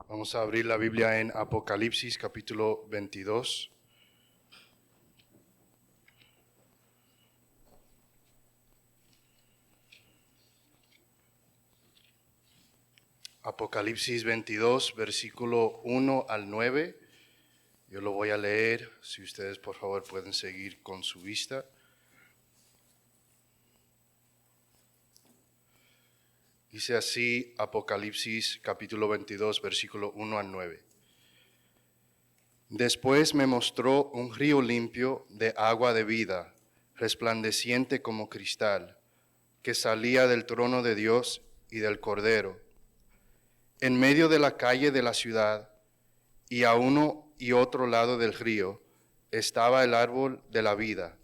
Vamos a abrir la Biblia en Apocalipsis capítulo 22. Apocalipsis 22, versículo 1 al 9. Yo lo voy a leer, si ustedes por favor pueden seguir con su vista. Dice así Apocalipsis capítulo 22, versículo 1 al 9. Después me mostró un río limpio de agua de vida, resplandeciente como cristal, que salía del trono de Dios y del Cordero. En medio de la calle de la ciudad, y a uno y otro lado del río, estaba el árbol de la vida,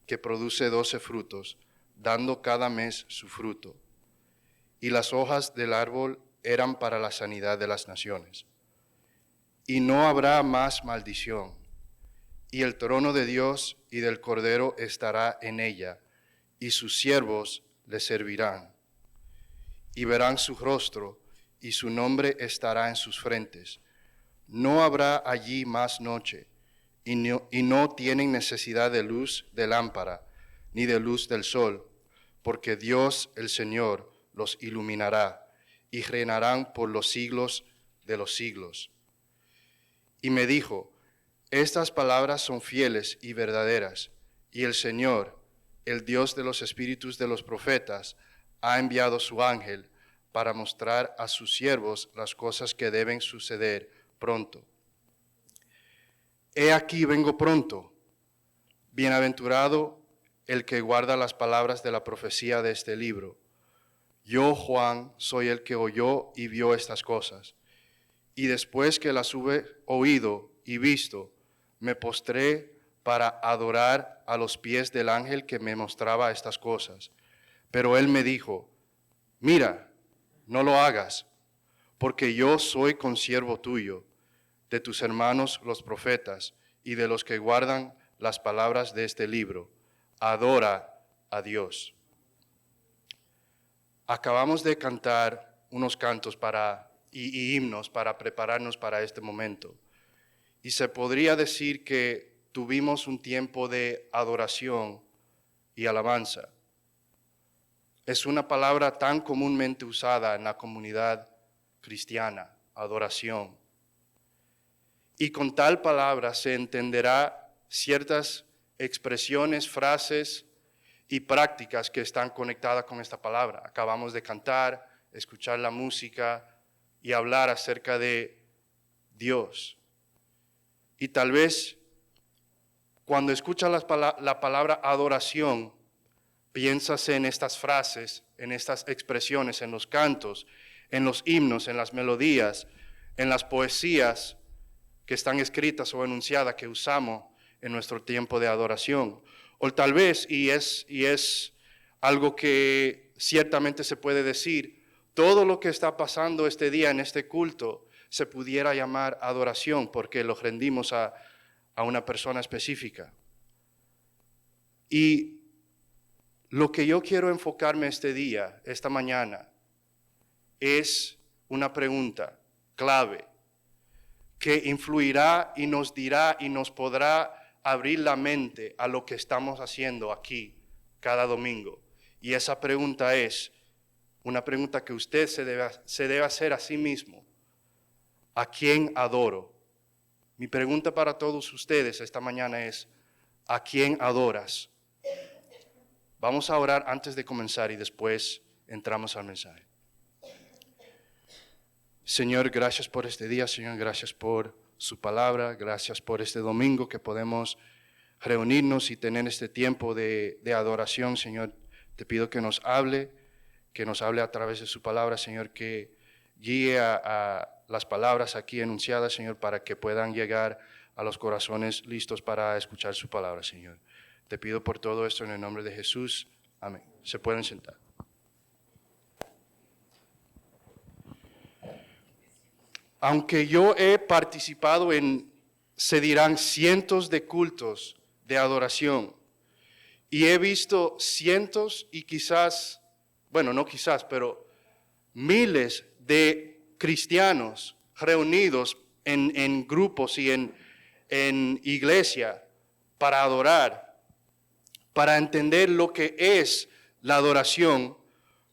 que produce 12 frutos, dando cada mes su fruto. Y las hojas del árbol eran para la sanidad de las naciones. Y no habrá más maldición, y el trono de Dios y del Cordero estará en ella, y sus siervos le servirán. Y verán su rostro, y su nombre estará en sus frentes. No habrá allí más noche, y no tienen necesidad de luz de lámpara, ni de luz del sol, porque Dios el Señor los iluminará, y reinarán por los siglos de los siglos. Y me dijo, estas palabras son fieles y verdaderas, y el Señor, el Dios de los espíritus de los profetas, ha enviado su ángel para mostrar a sus siervos las cosas que deben suceder pronto. He aquí vengo pronto. Bienaventurado el que guarda las palabras de la profecía de este libro. Yo, Juan, soy el que oyó y vio estas cosas. Y después que las hube oído y visto, me postré para adorar a los pies del ángel que me mostraba estas cosas. Pero él me dijo, mira, no lo hagas, porque yo soy consiervo tuyo, de tus hermanos los profetas y de los que guardan las palabras de este libro. Adora a Dios. Acabamos de cantar unos cantos y himnos para prepararnos para este momento. Y se podría decir que tuvimos un tiempo de adoración y alabanza. Es una palabra tan comúnmente usada en la comunidad cristiana, adoración. Y con tal palabra se entenderá ciertas expresiones, frases y prácticas que están conectadas con esta palabra. Acabamos de cantar, escuchar la música y hablar acerca de Dios. Y tal vez cuando escuchas la palabra adoración, piensas en estas frases, en estas expresiones, en los cantos, en los himnos, en las melodías, en las poesías que están escritas o enunciadas que usamos en nuestro tiempo de adoración. O tal vez, y es algo que ciertamente se puede decir, todo lo que está pasando este día en este culto se pudiera llamar adoración porque lo rendimos a una persona específica. Y lo que yo quiero enfocarme este día, esta mañana, es una pregunta clave que influirá y nos dirá y nos podrá abrir la mente a lo que estamos haciendo aquí cada domingo. Y esa pregunta es una pregunta que usted se debe hacer a sí mismo. ¿A quién adoro? Mi pregunta para todos ustedes esta mañana es, ¿a quién adoras? Vamos a orar antes de comenzar y después entramos al mensaje. Señor, gracias por este día, Señor, gracias por su palabra, gracias por este domingo que podemos reunirnos y tener este tiempo de adoración, Señor. Te pido que nos hable a través de su palabra, Señor, que guíe a las palabras aquí enunciadas, Señor, para que puedan llegar a los corazones listos para escuchar su palabra, Señor. Te pido por todo esto en el nombre de Jesús. Amén. Se pueden sentar. Aunque yo he participado en, se dirán, cientos de cultos de adoración y he visto cientos y quizás, bueno, no quizás, pero miles de cristianos reunidos en grupos y en iglesia para adorar, para entender lo que es la adoración,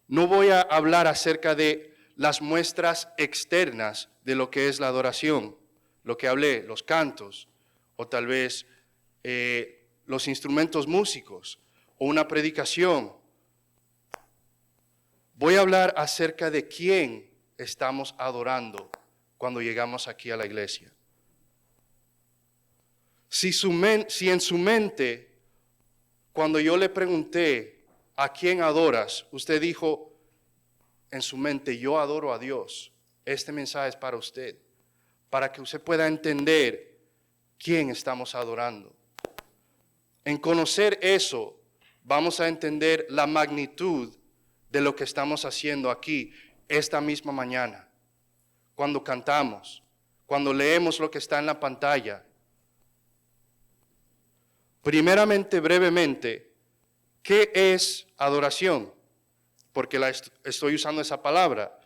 no voy a hablar acerca de las muestras externas de lo que es la adoración, lo que hablé, los cantos, o tal vez los instrumentos músicos, o una predicación. Voy a hablar acerca de quién estamos adorando cuando llegamos aquí a la iglesia. Si en su mente, cuando yo le pregunté, ¿a quién adoras?, usted dijo en su mente, yo adoro a Dios. Este mensaje es para usted, para que usted pueda entender quién estamos adorando. En conocer eso, vamos a entender la magnitud de lo que estamos haciendo aquí esta misma mañana. Cuando cantamos, cuando leemos lo que está en la pantalla. Primeramente, brevemente, ¿qué es adoración? Porque estoy usando esa palabra.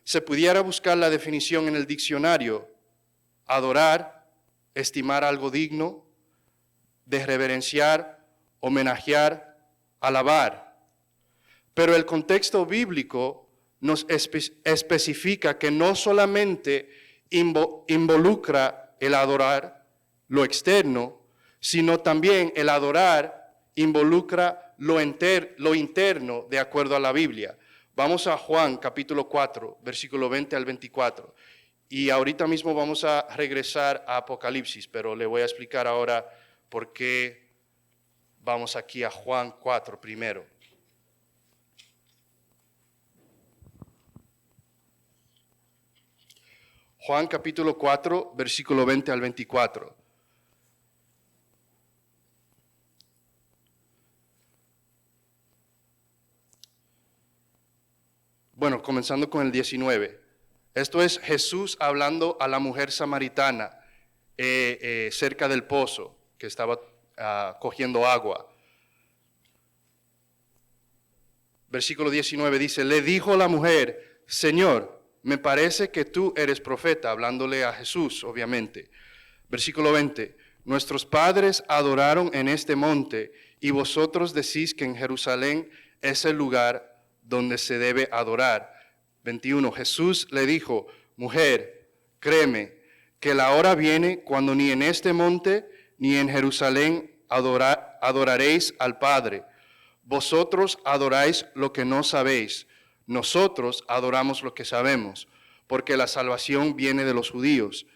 Se pudiera buscar la definición en el diccionario. Adorar, estimar algo digno, de reverenciar, homenajear, alabar. Pero el contexto bíblico nos especifica que no solamente involucra el adorar, lo externo, sino también el adorar involucra lo interno de acuerdo a la Biblia. Vamos a Juan capítulo 4, versículo 20 al 24. Y ahorita mismo vamos a regresar a Apocalipsis, pero le voy a explicar ahora por qué vamos aquí a Juan 4 primero. Juan capítulo 4, versículo 20 al 24. Bueno, comenzando con el 19. Esto es Jesús hablando a la mujer samaritana cerca del pozo que estaba cogiendo agua. Versículo 19 dice, le dijo la mujer, Señor, me parece que tú eres profeta, hablándole a Jesús, obviamente. Versículo 20, nuestros padres adoraron en este monte y vosotros decís que en Jerusalén es el lugar donde se debe adorar. 21, Jesús le dijo, mujer, créeme que la hora viene cuando ni en este monte ni en Jerusalén adoraréis al Padre. Vosotros adoráis lo que no sabéis, nosotros adoramos lo que sabemos, porque la salvación viene de los judíos.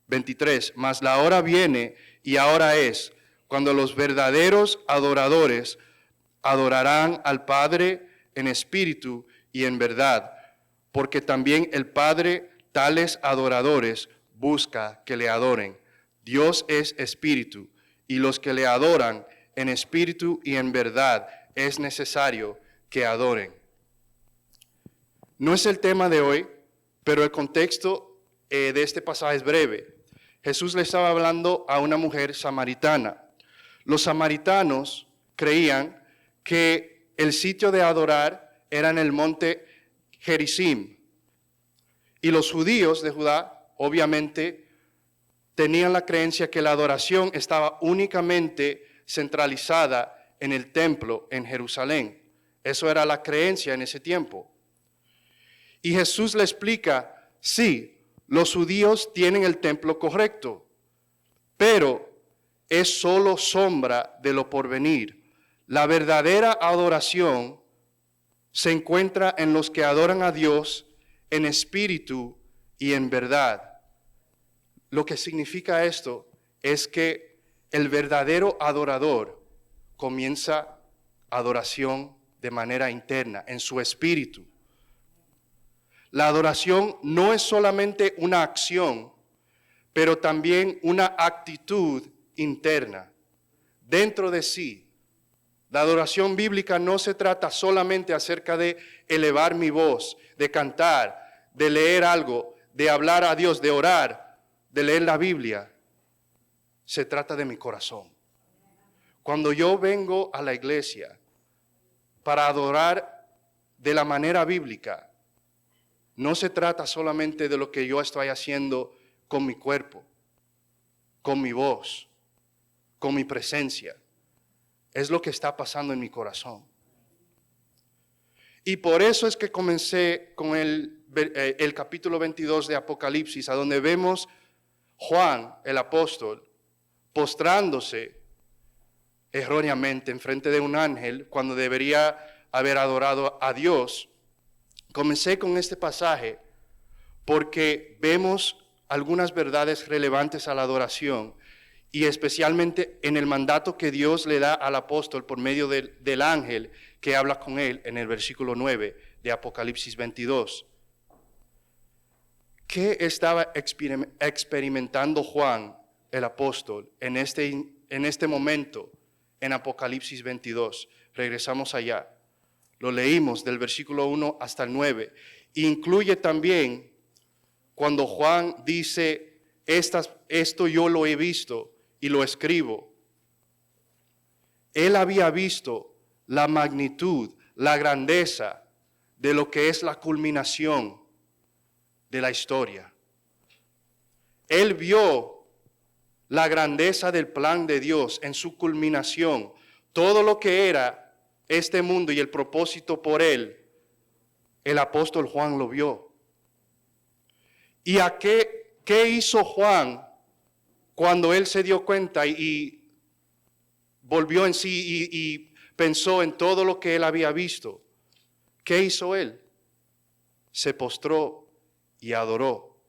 23, mas la hora viene y ahora es, cuando los verdaderos adoradores adorarán al Padre en espíritu y en verdad, porque también el Padre tales adoradores busca que le adoren. Dios es espíritu, y los que le adoran en espíritu y en verdad es necesario que adoren. No es el tema de hoy, pero el contexto de este pasaje es breve. Jesús le estaba hablando a una mujer samaritana. Los samaritanos creían que el sitio de adorar era en el monte Gerizim. Y los judíos de Judá, obviamente, tenían la creencia que la adoración estaba únicamente centralizada en el templo en Jerusalén. Eso era la creencia en ese tiempo. Y Jesús le explica, sí, los judíos tienen el templo correcto, pero es solo sombra de lo porvenir. La verdadera adoración se encuentra en los que adoran a Dios en espíritu y en verdad. Lo que significa esto es que el verdadero adorador comienza adoración de manera interna, en su espíritu. La adoración no es solamente una acción, pero también una actitud interna, dentro de sí. La adoración bíblica no se trata solamente acerca de elevar mi voz, de cantar, de leer algo, de hablar a Dios, de orar, de leer la Biblia. Se trata de mi corazón. Cuando yo vengo a la iglesia para adorar de la manera bíblica, no se trata solamente de lo que yo estoy haciendo con mi cuerpo, con mi voz, con mi presencia. Es lo que está pasando en mi corazón. Y por eso es que comencé con el capítulo 22 de Apocalipsis, a donde vemos Juan, el apóstol, postrándose erróneamente enfrente de un ángel cuando debería haber adorado a Dios. Comencé con este pasaje porque vemos algunas verdades relevantes a la adoración y especialmente en el mandato que Dios le da al apóstol por medio del ángel que habla con él en el versículo 9 de Apocalipsis 22. ¿Qué estaba experimentando Juan, el apóstol, en este momento en Apocalipsis 22? Regresamos allá. Lo leímos del versículo 1 hasta el 9. Incluye también cuando Juan dice, esto yo lo he visto y lo escribo. Él había visto la magnitud, la grandeza de lo que es la culminación de la historia. Él vio la grandeza del plan de Dios en su culminación. Todo lo que era este mundo y el propósito por él, el apóstol Juan lo vio. ¿Y a qué hizo Juan cuando él se dio cuenta y volvió en sí y pensó en todo lo que él había visto? ¿Qué hizo él? Se postró y adoró.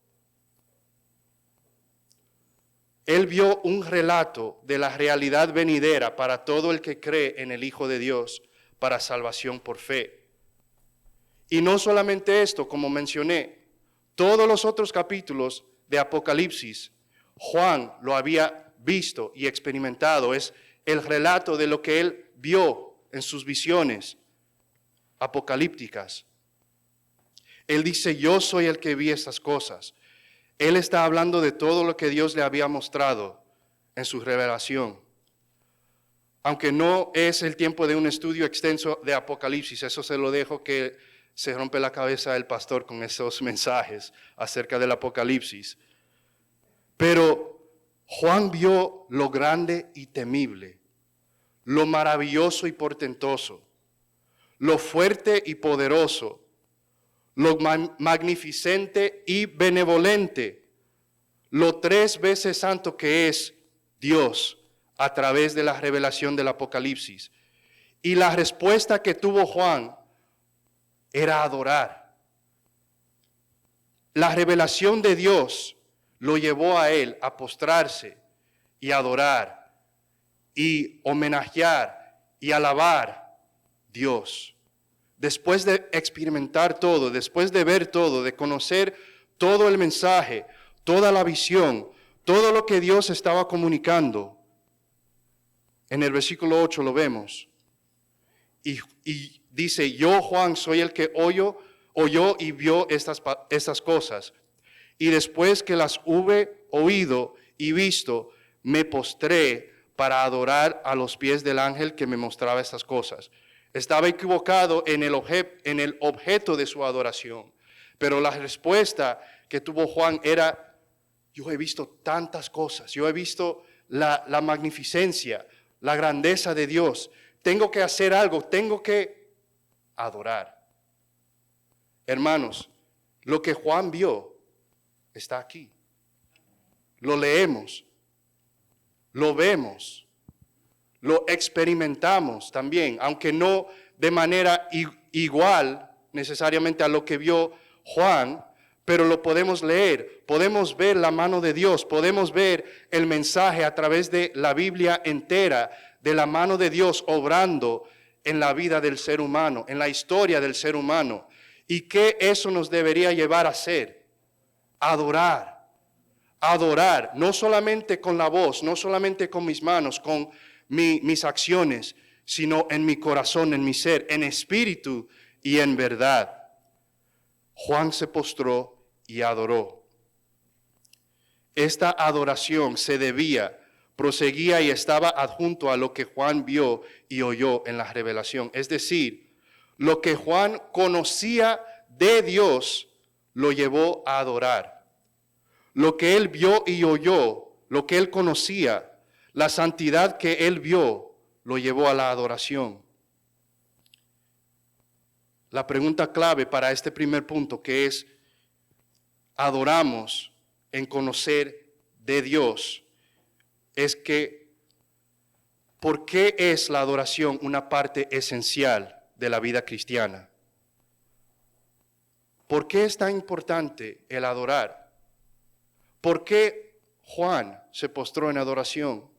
Él vio un relato de la realidad venidera para todo el que cree en el Hijo de Dios para salvación por fe. Y no solamente esto, como mencioné, todos los otros capítulos de Apocalipsis, Juan lo había visto y experimentado. Es el relato de lo que él vio en sus visiones apocalípticas. Él dice, yo soy el que vi estas cosas. Él está hablando de todo lo que Dios le había mostrado en su revelación. Aunque no es el tiempo de un estudio extenso de Apocalipsis, eso se lo dejo que se rompe la cabeza del pastor con esos mensajes acerca del Apocalipsis. Pero Juan vio lo grande y temible, lo maravilloso y portentoso, lo fuerte y poderoso, lo magnificente y benevolente, lo 3 veces santo que es Dios a través de la revelación del Apocalipsis. Y la respuesta que tuvo Juan era adorar. La revelación de Dios lo llevó a él a postrarse y adorar y homenajear y alabar a Dios. Después de experimentar todo, después de ver todo, de conocer todo el mensaje, toda la visión, todo lo que Dios estaba comunicando, en el versículo 8 lo vemos. Y dice, yo Juan soy el que oyó y vio estas cosas. Y después que las hube oído y visto, me postré para adorar a los pies del ángel que me mostraba estas cosas. Estaba equivocado en el objeto de su adoración. Pero la respuesta que tuvo Juan era, yo he visto tantas cosas, yo he visto la magnificencia, la grandeza de Dios. Tengo que hacer algo, tengo que adorar. Hermanos, lo que Juan vio está aquí. Lo leemos, lo vemos, lo experimentamos también, aunque no de manera igual necesariamente a lo que vio Juan, pero lo podemos leer, podemos ver la mano de Dios, podemos ver el mensaje a través de la Biblia entera, de la mano de Dios obrando en la vida del ser humano, en la historia del ser humano. ¿Y qué eso nos debería llevar a hacer? Adorar. Adorar, no solamente con la voz, no solamente con mis manos, con mis acciones, sino en mi corazón, en mi ser, en espíritu y en verdad. Juan se postró y adoró. Esta adoración proseguía y estaba adjunto a lo que Juan vio y oyó en la revelación. Es decir, lo que Juan conocía de Dios lo llevó a adorar. Lo que él vio y oyó, lo que él conocía, la santidad que él vio, lo llevó a la adoración. La pregunta clave para este primer punto, que es, adoramos en conocer de Dios, es que, ¿por qué es la adoración una parte esencial de la vida cristiana? ¿Por qué es tan importante el adorar? ¿Por qué Juan se postró en adoración?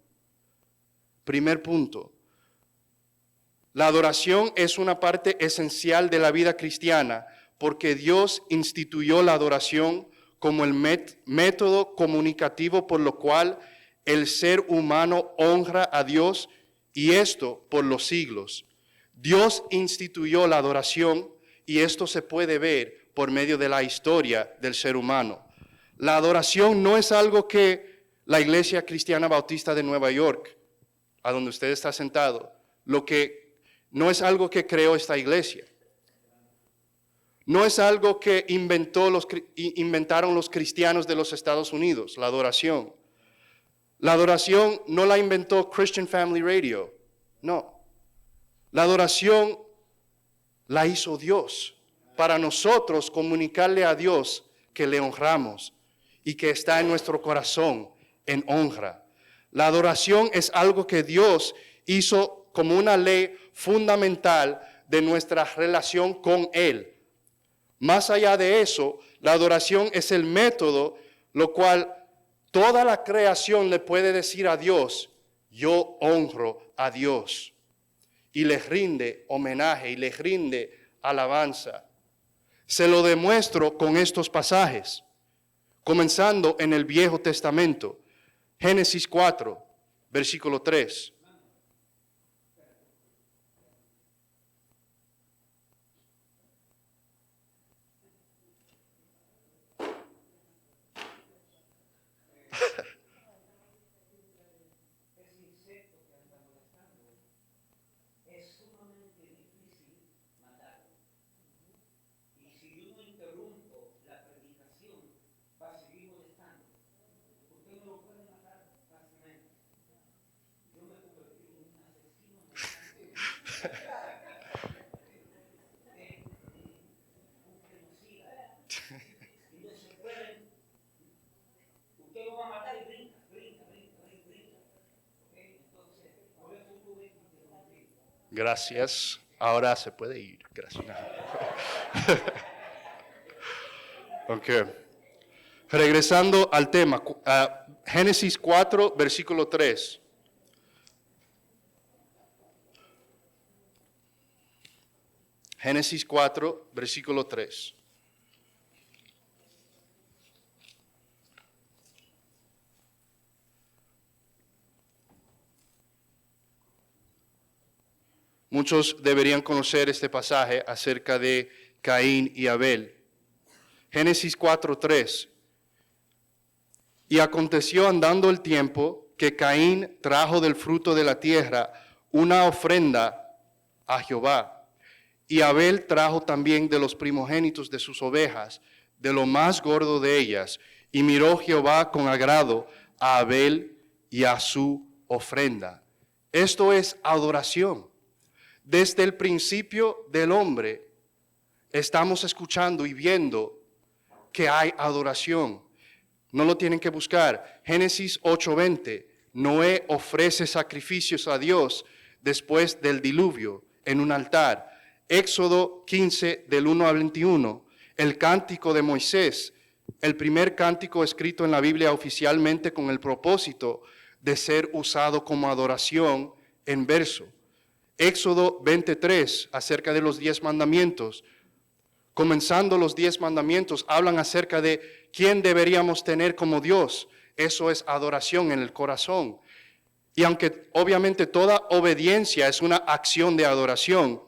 Primer punto. La adoración es una parte esencial de la vida cristiana porque Dios instituyó la adoración como el método comunicativo por lo cual el ser humano honra a Dios, y esto por los siglos. Dios instituyó la adoración y esto se puede ver por medio de la historia del ser humano. La adoración no es algo que la Iglesia Cristiana Bautista de Nueva York, a donde usted está sentado, no es algo que creó esta iglesia. No es algo que inventaron los cristianos de los Estados Unidos, la adoración. La adoración no la inventó Christian Family Radio, no. La adoración la hizo Dios para nosotros comunicarle a Dios que le honramos y que está en nuestro corazón en honra. La adoración es algo que Dios hizo como una ley fundamental de nuestra relación con Él. Más allá de eso, la adoración es el método lo cual toda la creación le puede decir a Dios, yo honro a Dios, y le rinde homenaje y le rinde alabanza. Se lo demuestro con estos pasajes, comenzando en el Viejo Testamento, Génesis 4, versículo 3. Gracias. Ahora se puede ir. Gracias. Ok. Regresando al tema, Génesis 4, versículo 3. Génesis 4, versículo 3. Muchos deberían conocer este pasaje acerca de Caín y Abel. Génesis 4:3. Y aconteció andando el tiempo que Caín trajo del fruto de la tierra una ofrenda a Jehová. Y Abel trajo también de los primogénitos de sus ovejas, de lo más gordo de ellas. Y miró Jehová con agrado a Abel y a su ofrenda. Esto es adoración. Desde el principio del hombre estamos escuchando y viendo que hay adoración. No lo tienen que buscar. Génesis 8:20. Noé ofrece sacrificios a Dios después del diluvio en un altar. Éxodo 15 del 1 al 21. El cántico de Moisés, el primer cántico escrito en la Biblia oficialmente con el propósito de ser usado como adoración en verso. Éxodo 23, acerca de los 10 mandamientos. Comenzando los 10 mandamientos, hablan acerca de quién deberíamos tener como Dios. Eso es adoración en el corazón. Y aunque obviamente toda obediencia es una acción de adoración,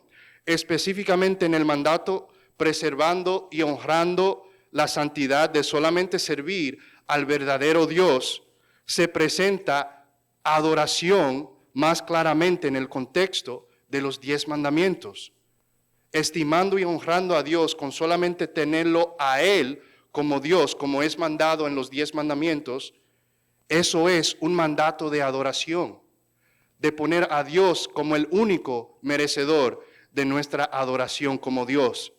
específicamente en el mandato, preservando y honrando la santidad de solamente servir al verdadero Dios, se presenta adoración más claramente en el contexto de los 10 mandamientos. estimando y honrando a Dios con solamente tenerlo a Él como Dios, como es mandado en los 10 mandamientos, eso es un mandato de adoración, de poner a Dios como el único merecedor de nuestra adoración como Dios.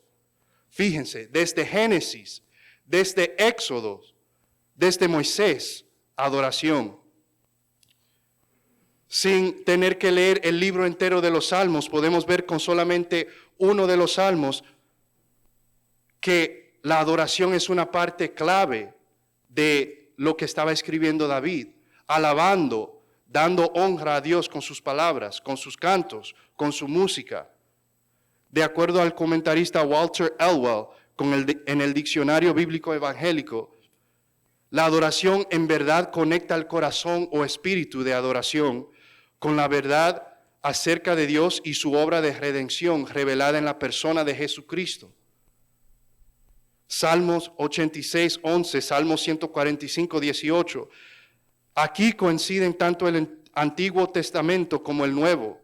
Fíjense, desde Génesis, desde Éxodo, desde Moisés, adoración. Sin tener que leer el libro entero de los Salmos, podemos ver con solamente uno de los Salmos que la adoración es una parte clave de lo que estaba escribiendo David, alabando, dando honra a Dios con sus palabras, con sus cantos, con su música. De acuerdo al comentarista Walter Elwell, en el Diccionario Bíblico Evangélico, la adoración en verdad conecta el corazón o espíritu de adoración con la verdad acerca de Dios y su obra de redención revelada en la persona de Jesucristo. Salmos 86, 11, Salmos 145, 18. Aquí coinciden tanto el Antiguo Testamento como el Nuevo.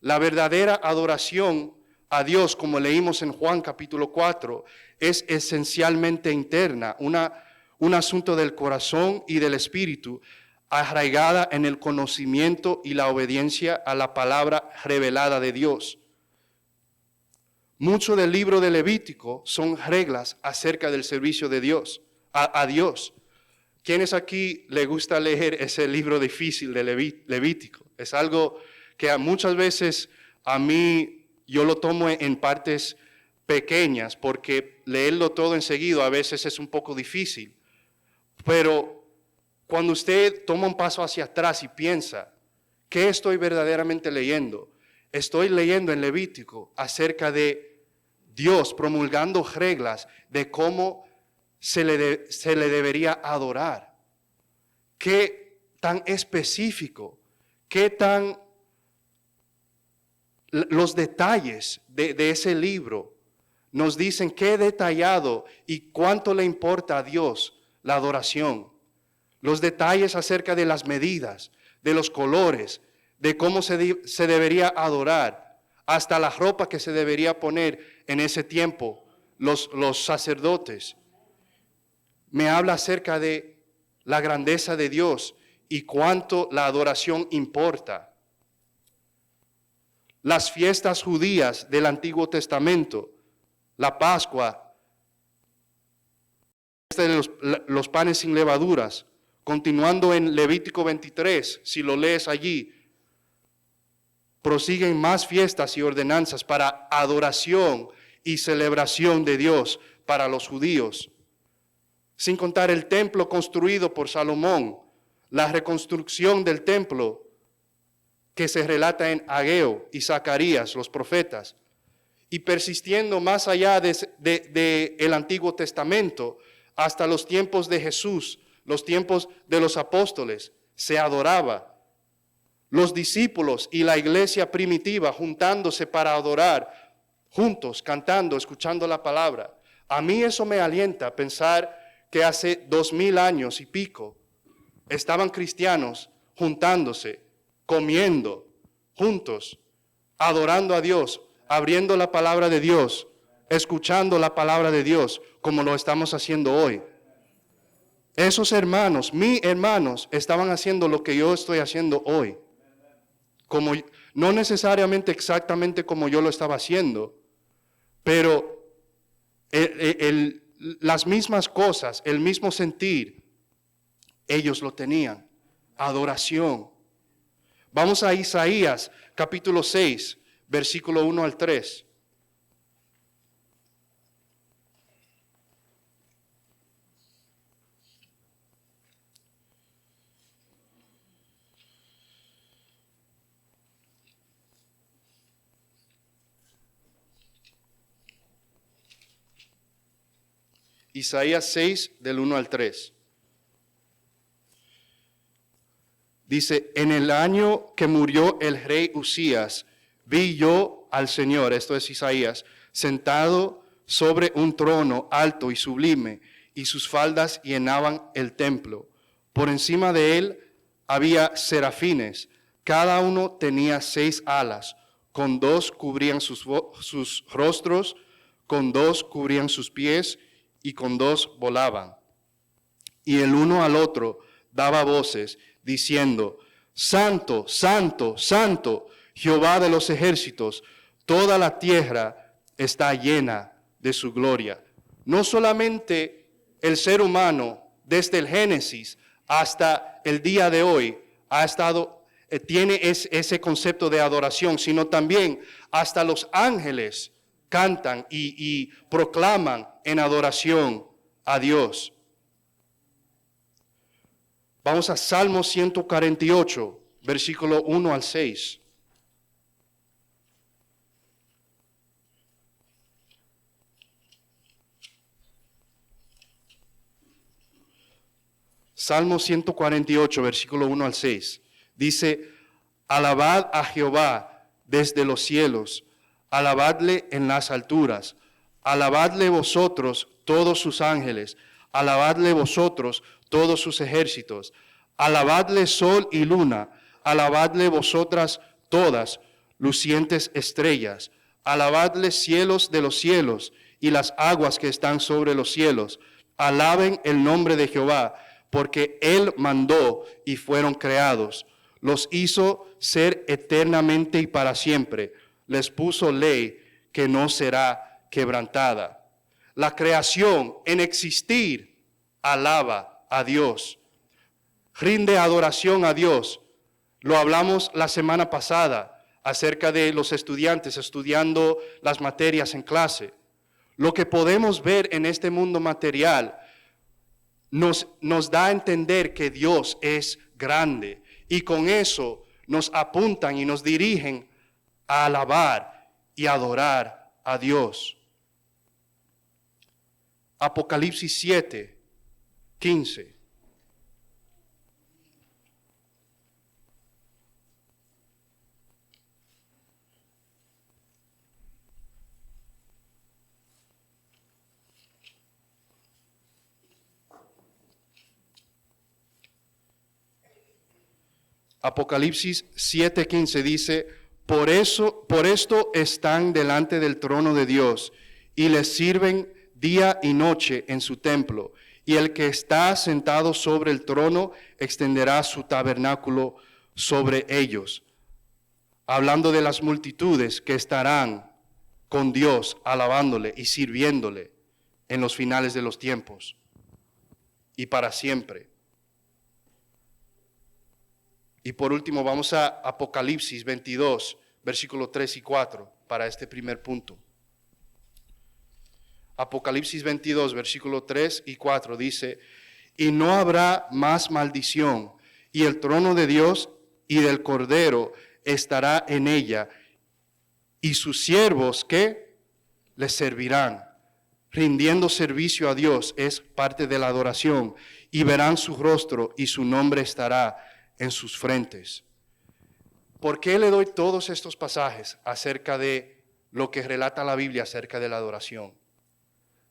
La verdadera adoración a Dios, como leímos en Juan capítulo 4, es esencialmente interna, un asunto del corazón y del espíritu, arraigada en el conocimiento y la obediencia a la palabra revelada de Dios. Mucho del libro de Levítico son reglas acerca del servicio de Dios, a Dios. ¿Quiénes aquí le gusta leer ese libro difícil de Levítico? Es algo que muchas veces a mí yo lo tomo en partes pequeñas porque leerlo todo enseguida a veces es un poco difícil. Pero cuando usted toma un paso hacia atrás y piensa, ¿qué estoy verdaderamente leyendo? Estoy leyendo en Levítico acerca de Dios promulgando reglas de cómo se le debería adorar. Qué tan específico, qué tan los detalles de ese libro nos dicen qué detallado y cuánto le importa a Dios la adoración. Los detalles acerca de las medidas, de los colores, de cómo se debería adorar, hasta la ropa que se debería poner en ese tiempo, los sacerdotes. Me habla acerca de la grandeza de Dios y cuánto la adoración importa. Las fiestas judías del Antiguo Testamento, la Pascua, los panes sin levaduras, continuando en Levítico 23, si lo lees allí, prosiguen más fiestas y ordenanzas para adoración y celebración de Dios para los judíos. Sin contar el templo construido por Salomón, la reconstrucción del templo que se relata en Ageo y Zacarías, los profetas, y persistiendo más allá de el Antiguo Testamento hasta los tiempos de Jesús, los tiempos de los apóstoles, se adoraba. Los discípulos y la iglesia primitiva juntándose para adorar, juntos, cantando, escuchando la palabra. A mí eso me alienta a pensar que hace 2000 años y pico estaban cristianos juntándose, comiendo, juntos, adorando a Dios, abriendo la palabra de Dios, escuchando la palabra de Dios, como lo estamos haciendo hoy. Esos hermanos, mis hermanos, estaban haciendo lo que yo estoy haciendo hoy. Como, no necesariamente exactamente como yo lo estaba haciendo, pero las mismas cosas, el mismo sentir, ellos lo tenían. Adoración. Vamos a Isaías capítulo 6, versículo 1 al 3. Isaías 6, del 1 al 3. Dice, en el año que murió el rey Usías, vi yo al Señor, esto es Isaías, sentado sobre un trono alto y sublime, y sus faldas llenaban el templo. Por encima de él había serafines, cada uno tenía 6 alas. con 2 cubrían sus rostros, con 2 cubrían sus pies, y con 2 volaban. Y el uno al otro daba voces, diciendo, Santo, Santo, Santo, Jehová de los ejércitos, toda la tierra está llena de su gloria. No solamente el ser humano, desde el Génesis hasta el día de hoy, tiene ese concepto de adoración, sino también hasta los ángeles cantan y proclaman en adoración a Dios. Vamos a Salmo 148, versículo 1 al 6. Salmo 148, versículo 1 al 6. Dice, alabad a Jehová desde los cielos, alabadle en las alturas, alabadle vosotros todos sus ángeles, alabadle vosotros todos sus ejércitos, alabadle sol y luna, alabadle vosotras todas lucientes estrellas, alabadle cielos de los cielos y las aguas que están sobre los cielos, alaben el nombre de Jehová, porque Él mandó y fueron creados, los hizo ser eternamente y para siempre, les puso ley que no será quebrantada. La creación en existir alaba a Dios, rinde adoración a Dios. Lo hablamos la semana pasada acerca de los estudiantes estudiando las materias en clase. Lo que podemos ver en este mundo material nos da a entender que Dios es grande, y con eso nos apuntan y nos dirigen a alabar y adorar a Dios. Apocalipsis 7, 15. Apocalipsis 7:15 dice, por esto están delante del trono de Dios y les sirven día y noche en su templo. Y el que está sentado sobre el trono extenderá su tabernáculo sobre ellos. Hablando de las multitudes que estarán con Dios, alabándole y sirviéndole en los finales de los tiempos y para siempre. Y por último vamos a Apocalipsis 22, versículos 3 y 4, para este primer punto. Apocalipsis 22, versículos 3 y 4 dice, y no habrá más maldición, y el trono de Dios y del Cordero estará en ella, y sus siervos que les servirán, rindiendo servicio a Dios es parte de la adoración, y verán su rostro y su nombre estará en sus frentes. ¿Por qué le doy todos estos pasajes acerca de lo que relata la Biblia acerca de la adoración?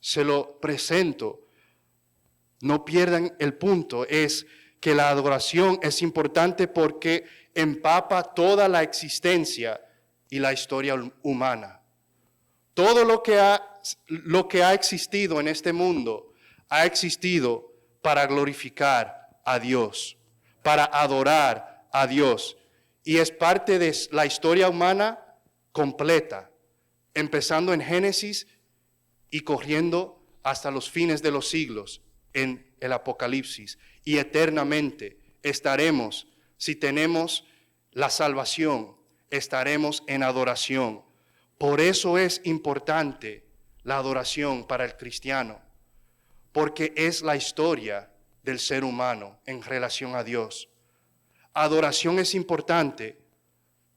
Se lo presento. No pierdan el punto, es que la adoración es importante porque empapa toda la existencia y la historia humana. Todo lo que ha existido en este mundo ha existido para glorificar a Dios, para adorar a Dios. Y es parte de la historia humana completa, empezando en Génesis y corriendo hasta los fines de los siglos en el Apocalipsis. Y eternamente estaremos, si tenemos la salvación, estaremos en adoración. Por eso es importante la adoración para el cristiano, porque es la historia del ser humano en relación a Dios. Adoración es importante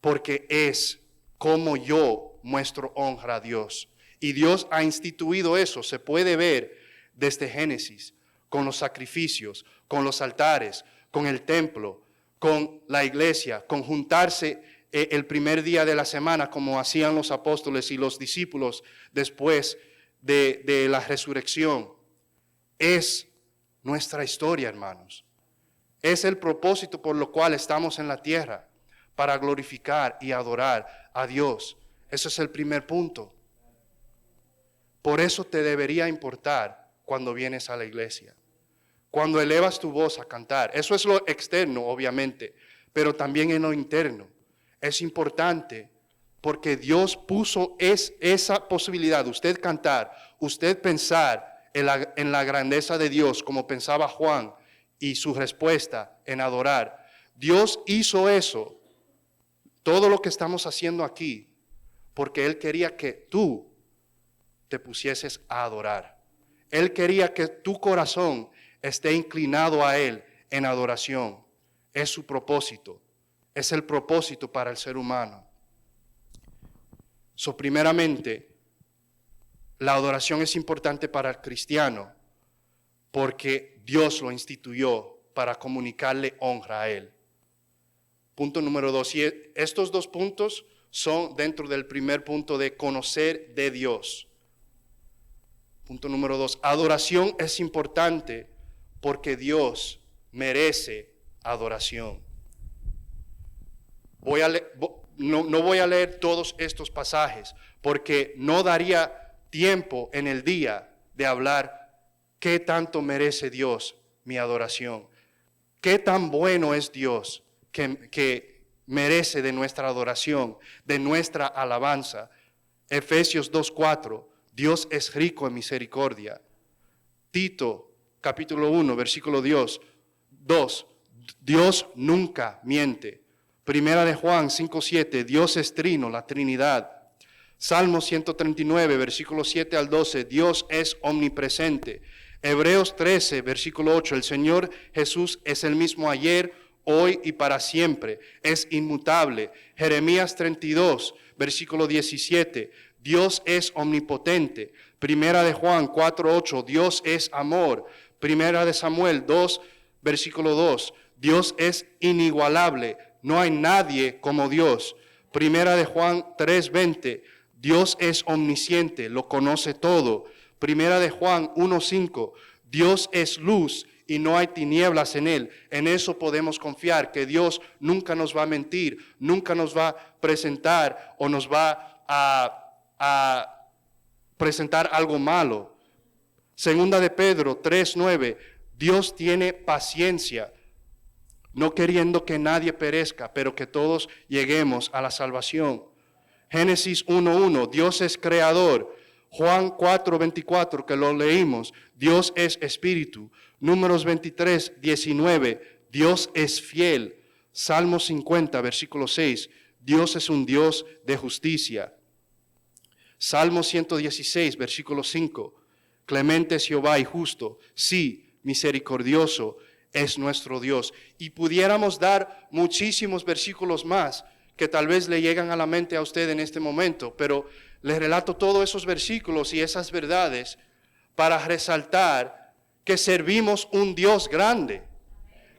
porque es como yo muestro honra a Dios. Y Dios ha instituido eso, se puede ver desde Génesis, con los sacrificios, con los altares, con el templo, con la iglesia, con juntarse el primer día de la semana como hacían los apóstoles y los discípulos después de la resurrección. Es nuestra historia, hermanos. Es el propósito por lo cual estamos en la tierra, para glorificar y adorar a Dios. Ese es el primer punto. Por eso te debería importar cuando vienes a la iglesia, cuando elevas tu voz a cantar. Eso es lo externo, obviamente, pero también en lo interno. Es importante porque Dios puso esa posibilidad, usted cantar, usted pensar en la grandeza de Dios, como pensaba Juan, y su respuesta en adorar. Dios hizo eso, todo lo que estamos haciendo aquí, porque Él quería que tú te pusieses a adorar. Él quería que tu corazón esté inclinado a Él en adoración. Es su propósito. Es el propósito para el ser humano. Primeramente, la adoración es importante para el cristiano porque Dios lo instituyó para comunicarle honra a Él. Punto número 2. Y estos dos puntos son dentro del primer punto de conocer de Dios. Punto número 2. Adoración es importante porque Dios merece adoración. No voy a leer todos estos pasajes porque no daría tiempo en el día de hablar qué tanto merece Dios mi adoración. Qué tan bueno es Dios que merece de nuestra adoración, de nuestra alabanza. Efesios 2:4, Dios es rico en misericordia. Tito, capítulo 1, versículo 2, Dios nunca miente. Primera de Juan 5:7, Dios es trino, la Trinidad. Salmo 139, versículo 7 al 12, Dios es omnipresente. Hebreos 13, versículo 8, el Señor Jesús es el mismo ayer, hoy y para siempre, es inmutable. Jeremías 32, versículo 17, Dios es omnipotente. Primera de Juan 4:8, Dios es amor. Primera de Samuel 2, versículo 2, Dios es inigualable, no hay nadie como Dios. Primera de Juan 3:20, Dios es omnisciente, lo conoce todo. Primera de Juan 1:5, Dios es luz y no hay tinieblas en Él. En eso podemos confiar, que Dios nunca nos va a mentir, nunca nos va a presentar o nos va a presentar algo malo. Segunda de Pedro 3:9, Dios tiene paciencia, no queriendo que nadie perezca, pero que todos lleguemos a la salvación. Génesis 1:1, Dios es creador. Juan 4:24, que lo leímos, Dios es espíritu. Números 23:19, Dios es fiel. Salmo 50, versículo 6, Dios es un Dios de justicia. Salmo 116, versículo 5, clemente es Jehová y justo, sí, misericordioso es nuestro Dios. Y pudiéramos dar muchísimos versículos más que tal vez le llegan a la mente a usted en este momento, pero les relato todos esos versículos y esas verdades para resaltar que servimos un Dios grande,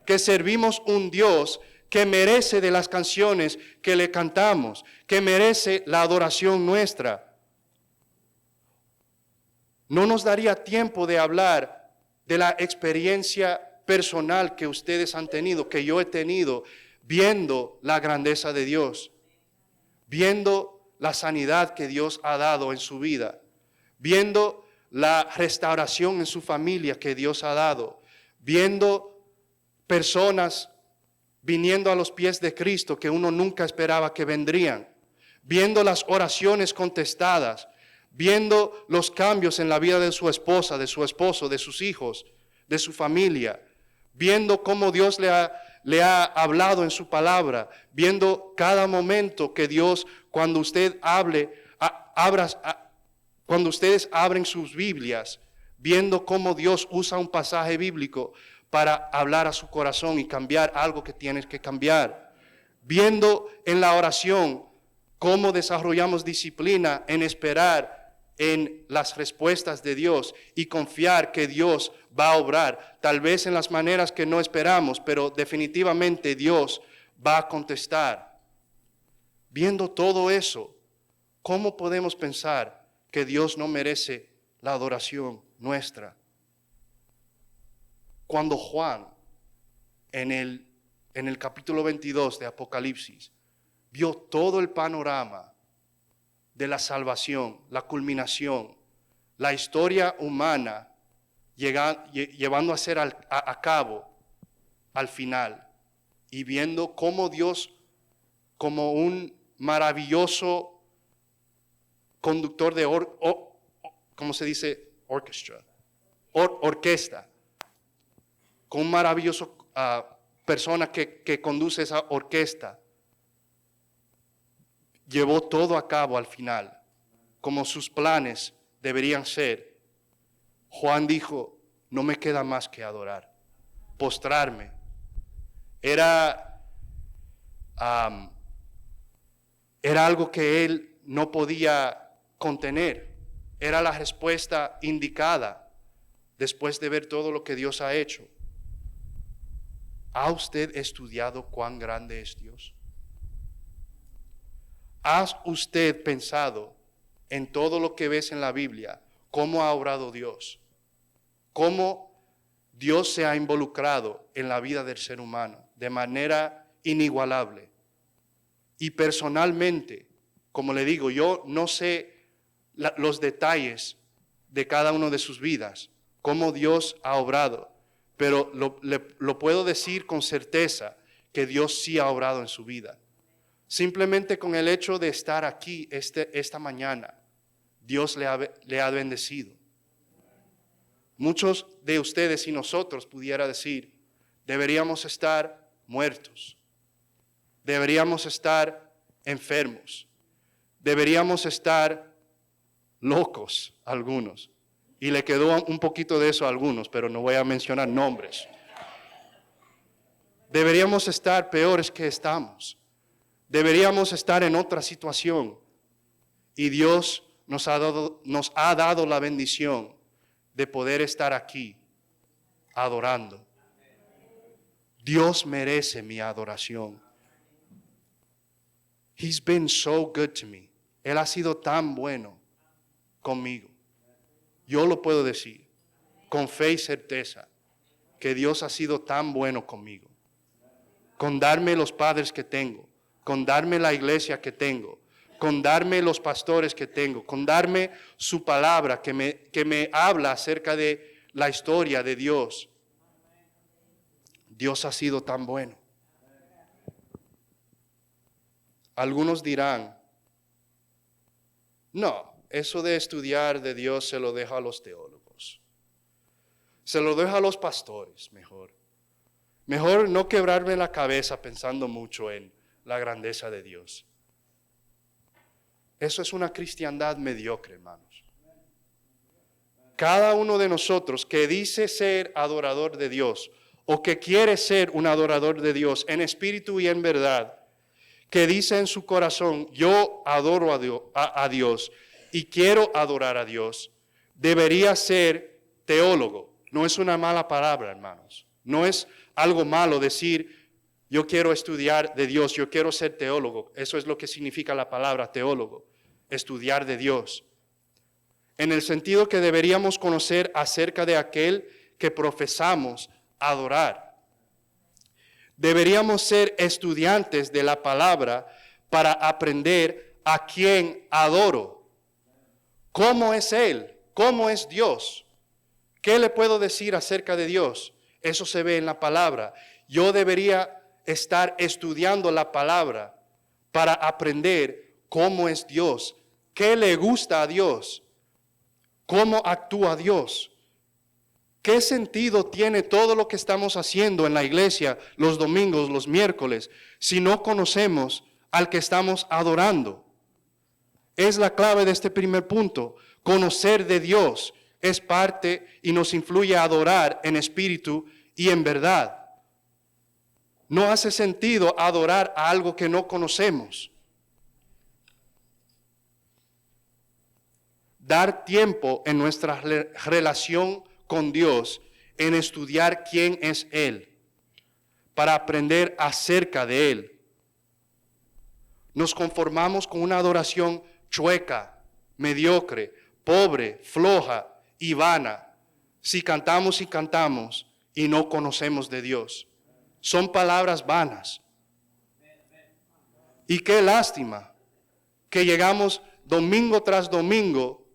que servimos un Dios que merece de las canciones que le cantamos, que merece la adoración nuestra. No nos daría tiempo de hablar de la experiencia personal que ustedes han tenido, que yo he tenido, viendo la grandeza de Dios, viendo la sanidad que Dios ha dado en su vida, viendo la restauración en su familia que Dios ha dado, viendo personas viniendo a los pies de Cristo que uno nunca esperaba que vendrían, viendo las oraciones contestadas, viendo los cambios en la vida de su esposa, de su esposo, de sus hijos, de su familia, viendo cómo Dios le ha hablado en su palabra, viendo cada momento que Dios, cuando usted cuando ustedes abren sus Biblias, viendo cómo Dios usa un pasaje bíblico para hablar a su corazón y cambiar algo que tienes que cambiar, viendo en la oración cómo desarrollamos disciplina en esperar en las respuestas de Dios y confiar que Dios va a obrar, tal vez en las maneras que no esperamos, pero definitivamente Dios va a contestar. Viendo todo eso, ¿cómo podemos pensar que Dios no merece la adoración nuestra? Cuando Juan, en el capítulo 22 de Apocalipsis, vio todo el panorama de la salvación, la culminación, la historia humana llevando a ser a cabo al final, y viendo cómo Dios, como un maravilloso conductor de ¿cómo se dice? Orquesta, con un maravilloso persona que conduce esa orquesta, llevó todo a cabo al final, como sus planes deberían ser. Juan dijo, no me queda más que adorar, postrarme. Era algo que él no podía contener. Era la respuesta indicada después de ver todo lo que Dios ha hecho. ¿Ha usted estudiado cuán grande es Dios? ¿Ha usted pensado en todo lo que ves en la Biblia, cómo ha obrado Dios? ¿Cómo Dios se ha involucrado en la vida del ser humano de manera inigualable? Y personalmente, como le digo, yo no sé los detalles de cada uno de sus vidas, cómo Dios ha obrado, pero lo puedo decir con certeza que Dios sí ha obrado en su vida. Simplemente con el hecho de estar aquí esta mañana, Dios le ha bendecido. Muchos de ustedes y nosotros pudiera decir, deberíamos estar muertos, deberíamos estar enfermos, deberíamos estar locos algunos. Y le quedó un poquito de eso a algunos, pero no voy a mencionar nombres. Deberíamos estar peores que estamos. Deberíamos estar en otra situación. Y Dios nos ha dado la bendición de poder estar aquí adorando. Dios merece mi adoración. He's been so good to me. Él ha sido tan bueno conmigo. Yo lo puedo decir con fe y certeza que Dios ha sido tan bueno conmigo. Con darme los padres que tengo, con darme la iglesia que tengo, con darme los pastores que tengo, con darme su palabra que me habla acerca de la historia de Dios. Dios ha sido tan bueno. Algunos dirán, no, eso de estudiar de Dios se lo deja a los teólogos. Se lo deja a los pastores mejor. Mejor no quebrarme la cabeza pensando mucho en la grandeza de Dios. Eso es una cristiandad mediocre, hermanos. Cada uno de nosotros que dice ser adorador de Dios o que quiere ser un adorador de Dios en espíritu y en verdad, que dice en su corazón, yo adoro a Dios y quiero adorar a Dios, debería ser teólogo. No es una mala palabra, hermanos. No es algo malo decir, yo quiero estudiar de Dios, yo quiero ser teólogo. Eso es lo que significa la palabra teólogo, estudiar de Dios. En el sentido que deberíamos conocer acerca de aquel que profesamos adorar. Deberíamos ser estudiantes de la palabra para aprender a quién adoro. ¿Cómo es Él? ¿Cómo es Dios? ¿Qué le puedo decir acerca de Dios? Eso se ve en la palabra. Yo debería estar estudiando la palabra para aprender cómo es Dios, qué le gusta a Dios, cómo actúa Dios. ¿Qué sentido tiene todo lo que estamos haciendo en la iglesia los domingos, los miércoles, si no conocemos al que estamos adorando? Es la clave de este primer punto. Conocer de Dios es parte y nos influye a adorar en espíritu y en verdad. No hace sentido adorar a algo que no conocemos. Dar tiempo en nuestra relación con Dios, en estudiar quién es Él, para aprender acerca de Él. Nos conformamos con una adoración chueca, mediocre, pobre, floja y vana, si cantamos y cantamos y no conocemos de Dios. Son palabras vanas. Y qué lástima que llegamos domingo tras domingo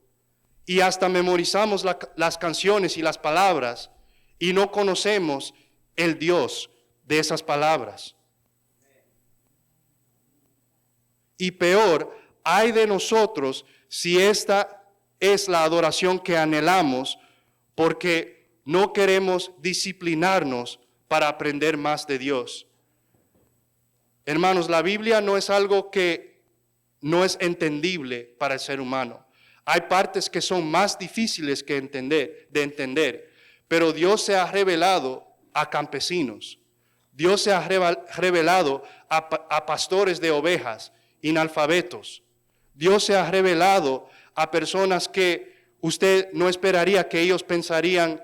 y hasta memorizamos las canciones y las palabras y no conocemos el Dios de esas palabras. Y peor, ay de nosotros si esta es la adoración que anhelamos, porque no queremos disciplinarnos para aprender más de Dios. Hermanos, la Biblia no es algo que no es entendible para el ser humano. Hay partes que son más difíciles de entender, pero Dios se ha revelado a campesinos. Dios se ha revelado a pastores de ovejas, inalfabetos. Dios se ha revelado a personas que usted no esperaría que ellos pensarían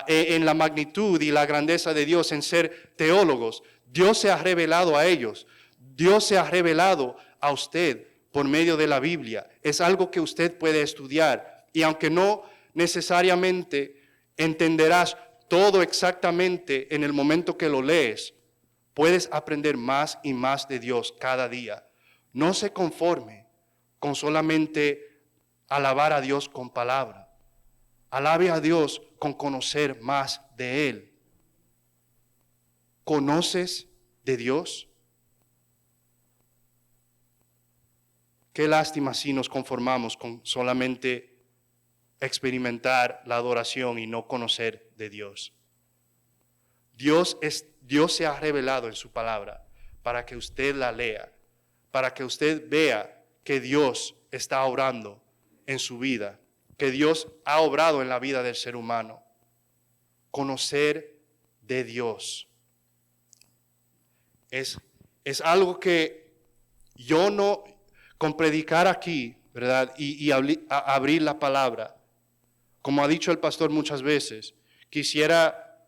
en la magnitud y la grandeza de Dios, en ser teólogos. Dios se ha revelado a ellos. Dios se ha revelado a usted por medio de la Biblia. Es algo que usted puede estudiar. Y aunque no necesariamente entenderás todo exactamente en el momento que lo lees, puedes aprender más y más de Dios cada día. No se conforme con solamente alabar a Dios con palabra. Alabe a Dios con conocer más de Él. ¿Conoces de Dios? Qué lástima si nos conformamos con solamente experimentar la adoración y no conocer de Dios. Dios se ha revelado en su palabra para que usted la lea, para que usted vea que Dios está obrando en su vida, que Dios ha obrado en la vida del ser humano. Conocer de Dios es algo que yo no, con predicar aquí, ¿verdad? Y abrir la palabra, como ha dicho el pastor muchas veces, quisiera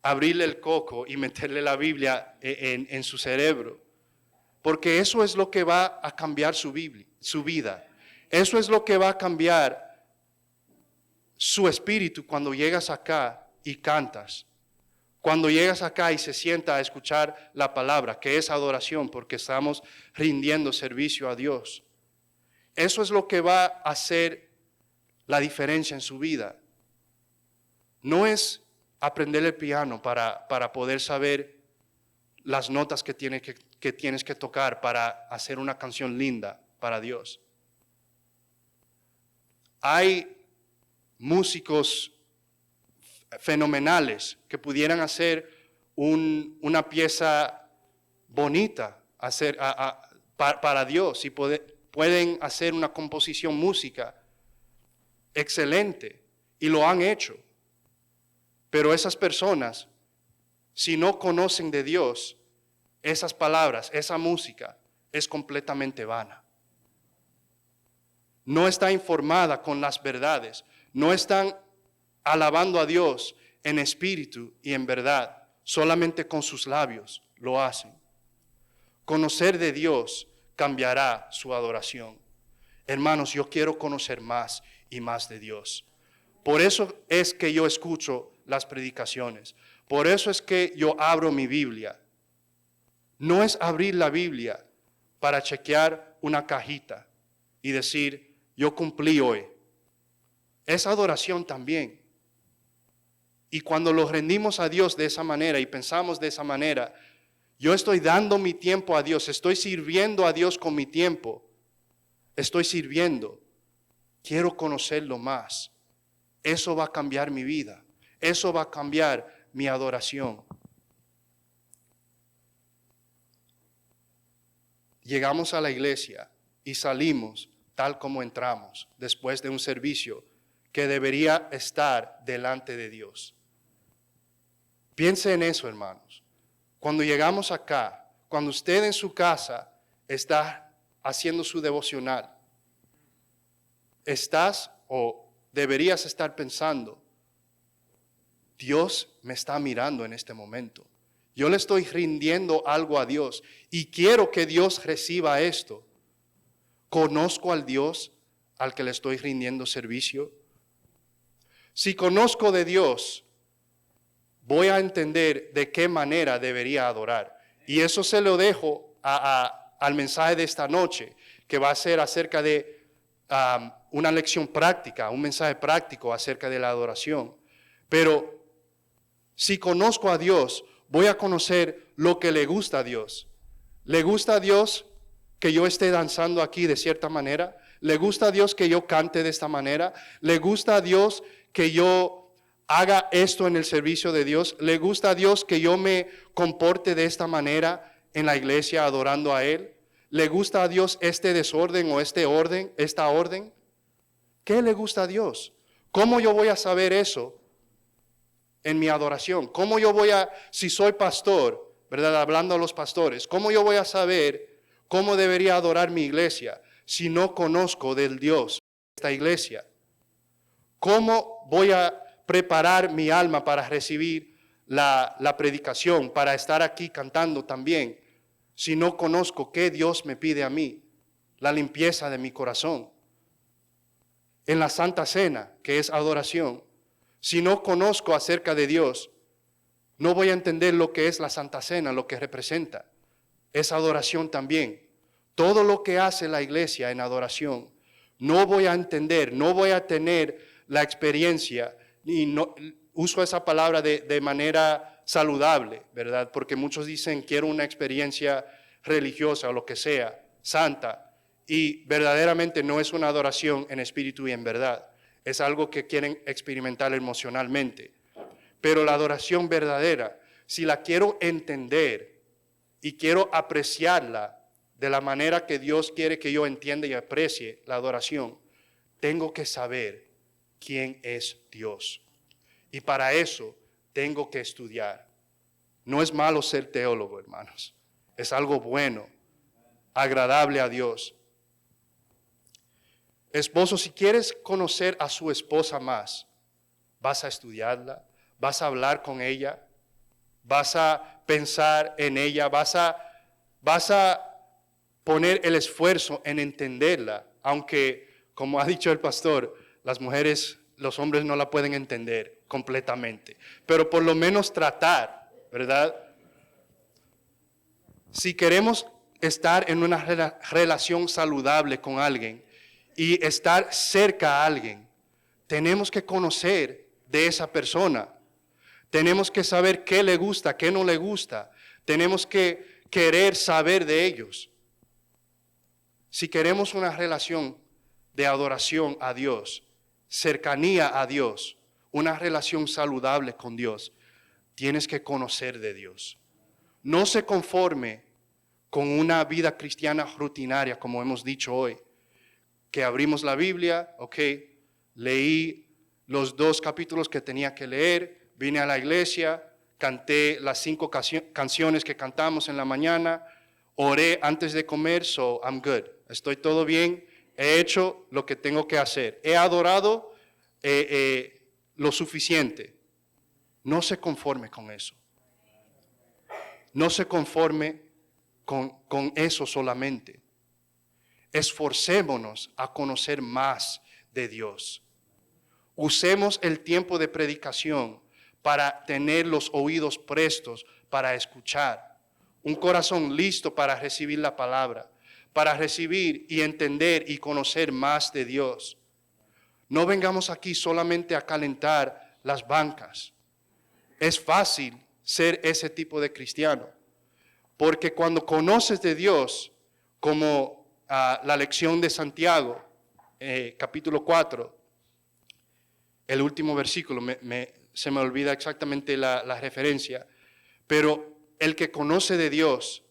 abrirle el coco y meterle la Biblia en su cerebro, porque eso es lo que va a cambiar su vida. Eso es lo que va a cambiar su espíritu cuando llegas acá y cantas. Cuando llegas acá y se sienta a escuchar la palabra, que es adoración, porque estamos rindiendo servicio a Dios. Eso es lo que va a hacer la diferencia en su vida. No es aprender el piano para poder saber las notas que tienes que tocar para hacer una canción linda para Dios. Hay músicos fenomenales que pudieran hacer una pieza bonita para Dios y pueden hacer una composición música excelente y lo han hecho. Pero esas personas, si no conocen de Dios, esas palabras, esa música es completamente vana. No está informada con las verdades, no están alabando a Dios en espíritu y en verdad, solamente con sus labios lo hacen. Conocer de Dios cambiará su adoración. Hermanos, yo quiero conocer más y más de Dios. Por eso es que yo escucho las predicaciones. Por eso es que yo abro mi Biblia. No es abrir la Biblia para chequear una cajita y decir, yo cumplí hoy. Es adoración también. Y cuando lo rendimos a Dios de esa manera y pensamos de esa manera, yo estoy dando mi tiempo a Dios, estoy sirviendo a Dios con mi tiempo, estoy sirviendo, quiero conocerlo más. Eso va a cambiar mi vida, eso va a cambiar mi adoración. Llegamos a la iglesia y salimos tal como entramos después de un servicio que debería estar delante de Dios. Piense en eso, hermanos. Cuando llegamos acá, cuando usted en su casa está haciendo su devocional, estás o deberías estar pensando, Dios me está mirando en este momento. Yo le estoy rindiendo algo a Dios y quiero que Dios reciba esto. ¿Conozco al Dios al que le estoy rindiendo servicio? Si conozco de Dios, voy a entender de qué manera debería adorar. Y eso se lo dejo al mensaje de esta noche, que va a ser acerca de una lección práctica, un mensaje práctico acerca de la adoración. Pero si conozco a Dios, voy a conocer lo que le gusta a Dios. ¿Le gusta a Dios que yo esté danzando aquí de cierta manera? ¿Le gusta a Dios que yo cante de esta manera? ¿Le gusta a Dios que yo haga esto en el servicio de Dios? ¿Le gusta a Dios que yo me comporte de esta manera en la iglesia adorando a Él? ¿Le gusta a Dios este desorden o esta orden? ¿Qué le gusta a Dios? ¿Cómo yo voy a saber eso en mi adoración? ¿Cómo yo voy a, si soy pastor, ¿verdad? Hablando a los pastores, ¿cómo yo voy a saber cómo debería adorar mi iglesia si no conozco del Dios de esta iglesia? ¿Cómo voy a preparar mi alma para recibir la predicación, para estar aquí cantando también, si no conozco qué Dios me pide a mí? La limpieza de mi corazón. En la Santa Cena, que es adoración, si no conozco acerca de Dios, no voy a entender lo que es la Santa Cena, lo que representa. Es adoración también. Todo lo que hace la iglesia en adoración, no voy a entender, no voy a tener la experiencia, y no, uso esa palabra de manera saludable, ¿verdad? Porque muchos dicen, quiero una experiencia religiosa o lo que sea, santa, y verdaderamente no es una adoración en espíritu y en verdad. Es algo que quieren experimentar emocionalmente. Pero la adoración verdadera, si la quiero entender y quiero apreciarla de la manera que Dios quiere que yo entienda y aprecie la adoración, tengo que saber quién es Dios. Y para eso tengo que estudiar. No es malo ser teólogo, hermanos. Es algo bueno, agradable a Dios. Esposo, si quieres conocer a su esposa más, vas a estudiarla, vas a hablar con ella, vas a pensar en ella, vas a poner el esfuerzo en entenderla, aunque, como ha dicho el pastor, las mujeres, los hombres no la pueden entender completamente, pero por lo menos tratar, ¿verdad? Si queremos estar en una relación saludable con alguien y estar cerca a alguien, tenemos que conocer de esa persona. Tenemos que saber qué le gusta, qué no le gusta. Tenemos que querer saber de ellos. Si queremos una relación de adoración a Dios, cercanía a Dios, una relación saludable con Dios, tienes que conocer de Dios. No se conforme con una vida cristiana rutinaria, como hemos dicho hoy, que abrimos la Biblia, leí los 2 capítulos que tenía que leer, vine a la iglesia, canté las 5 canciones que cantamos en la mañana, oré antes de comer, so I'm good. Estoy todo bien, he hecho lo que tengo que hacer. He adorado lo suficiente. No se conforme con eso. No se conforme con eso solamente. Esforcémonos a conocer más de Dios. Usemos el tiempo de predicación para tener los oídos prestos para escuchar, un corazón listo para recibir la palabra, para recibir y entender y conocer más de Dios. No vengamos aquí solamente a calentar las bancas. Es fácil ser ese tipo de cristiano, porque cuando conoces de Dios, como la lección de Santiago, capítulo 4, el último versículo, se me olvida exactamente la referencia, pero el que conoce de Dios,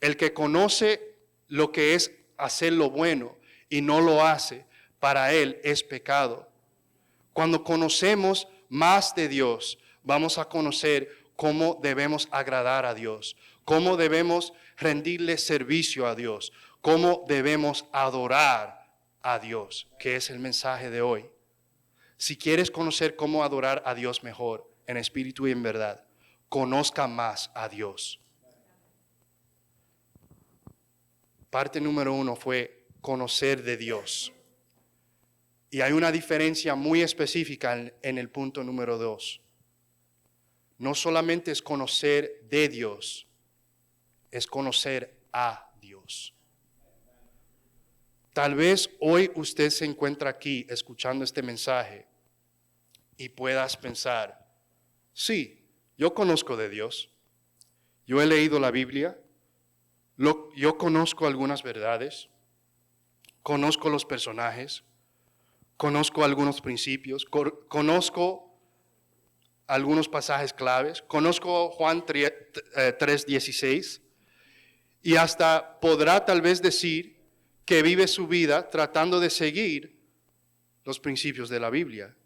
el que conoce lo que es hacer lo bueno y no lo hace, para él es pecado. Cuando conocemos más de Dios, vamos a conocer cómo debemos agradar a Dios, cómo debemos rendirle servicio a Dios, cómo debemos adorar a Dios, que es el mensaje de hoy. Si quieres conocer cómo adorar a Dios mejor, en espíritu y en verdad, conozca más a Dios. Parte número 1 fue conocer de Dios. Y hay una diferencia muy específica en el punto número 2. No solamente es conocer de Dios, es conocer a Dios. Tal vez hoy usted se encuentra aquí escuchando este mensaje y puedas pensar, sí, yo conozco de Dios, yo he leído la Biblia, yo conozco algunas verdades, conozco los personajes, conozco algunos principios, conozco algunos pasajes claves, conozco Juan 3:16 y hasta podrá tal vez decir que vive su vida tratando de seguir los principios de la Biblia.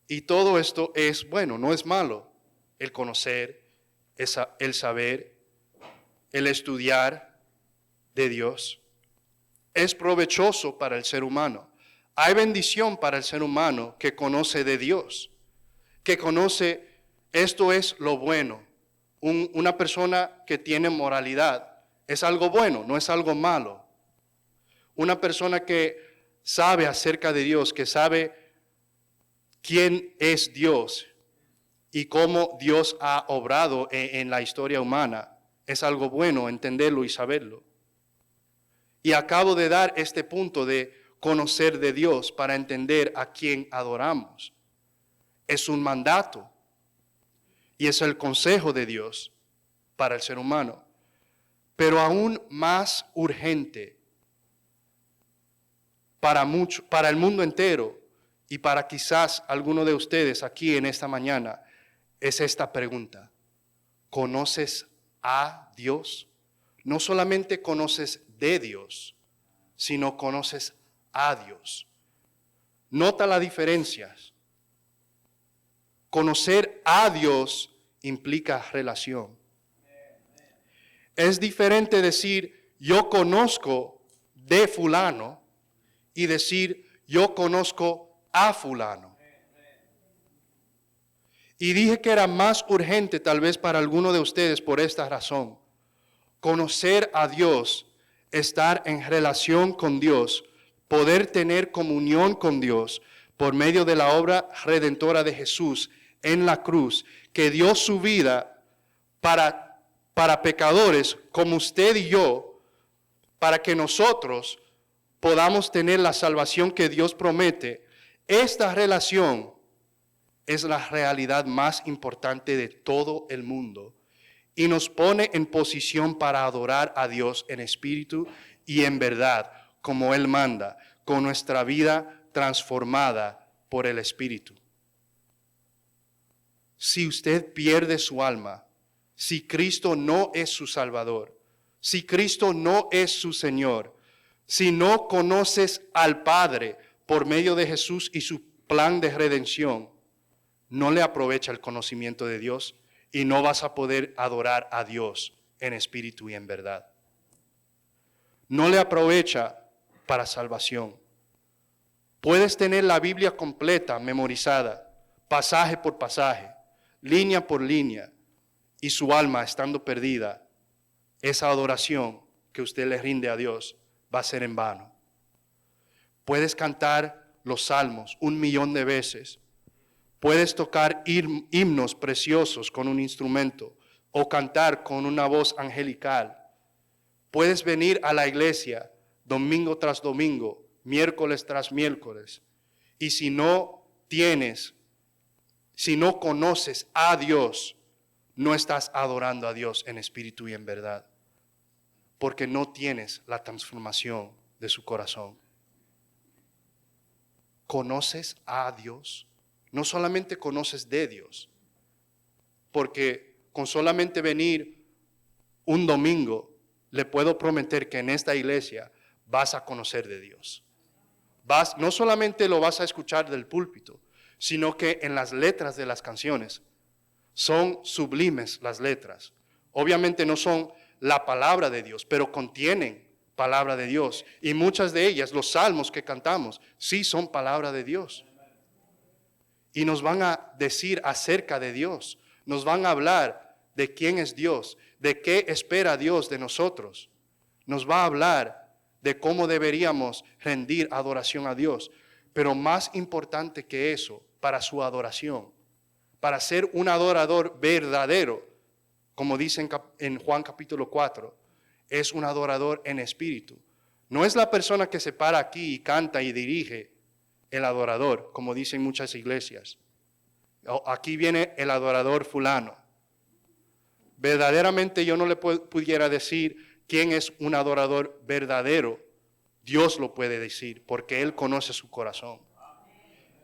Y todo esto es bueno, no es malo. El conocer, el saber, el estudiar de Dios es provechoso para el ser humano. Hay bendición para el ser humano que conoce de Dios, que conoce esto es lo bueno. Una persona que tiene moralidad es algo bueno, no es algo malo. Una persona que sabe acerca de Dios, que sabe quién es Dios y cómo Dios ha obrado en la historia humana, es algo bueno entenderlo y saberlo. Y acabo de dar este punto de conocer de Dios para entender a quién adoramos. Es un mandato y es el consejo de Dios para el ser humano. Pero aún más urgente para el mundo entero y para quizás alguno de ustedes aquí en esta mañana es esta pregunta. ¿Conoces a Dios? No solamente conoces de Dios, sino conoces a Dios. Nota la diferencia. Conocer a Dios implica relación. Es diferente decir yo conozco de fulano y decir yo conozco a fulano. Y dije que era más urgente tal vez para alguno de ustedes por esta razón. Conocer a Dios, estar en relación con Dios, poder tener comunión con Dios por medio de la obra redentora de Jesús en la cruz, que dio su vida para pecadores como usted y yo, para que nosotros podamos tener la salvación que Dios promete. Esta relación es la realidad más importante de todo el mundo y nos pone en posición para adorar a Dios en espíritu y en verdad, como Él manda, con nuestra vida transformada por el Espíritu. Si usted pierde su alma, si Cristo no es su Salvador, si Cristo no es su Señor, si no conoces al Padre por medio de Jesús y su plan de redención, no le aprovecha el conocimiento de Dios y no vas a poder adorar a Dios en espíritu y en verdad. No le aprovecha para salvación. Puedes tener la Biblia completa, memorizada, pasaje por pasaje, línea por línea, y su alma estando perdida. Esa adoración que usted le rinde a Dios va a ser en vano. Puedes cantar los salmos 1,000,000 de veces. Puedes tocar himnos preciosos con un instrumento o cantar con una voz angelical. Puedes venir a la iglesia domingo tras domingo, miércoles tras miércoles. Y si no conoces a Dios, no estás adorando a Dios en espíritu y en verdad, porque no tienes la transformación de su corazón. ¿Conoces a Dios? No solamente conoces de Dios, porque con solamente venir un domingo, le puedo prometer que en esta iglesia vas a conocer de Dios. No solamente lo vas a escuchar del púlpito, sino que en las letras de las canciones son sublimes las letras. Obviamente no son la palabra de Dios, pero contienen palabra de Dios. Y muchas de ellas, los salmos que cantamos, sí son palabra de Dios. Y nos van a decir acerca de Dios, nos van a hablar de quién es Dios, de qué espera Dios de nosotros. Nos va a hablar de cómo deberíamos rendir adoración a Dios. Pero más importante que eso, para su adoración, para ser un adorador verdadero, como dice en Juan capítulo 4, es un adorador en espíritu. No es la persona que se para aquí y canta y dirige el adorador, como dicen muchas iglesias. Aquí viene el adorador fulano. Verdaderamente yo no le pudiera decir quién es un adorador verdadero. Dios lo puede decir porque Él conoce su corazón.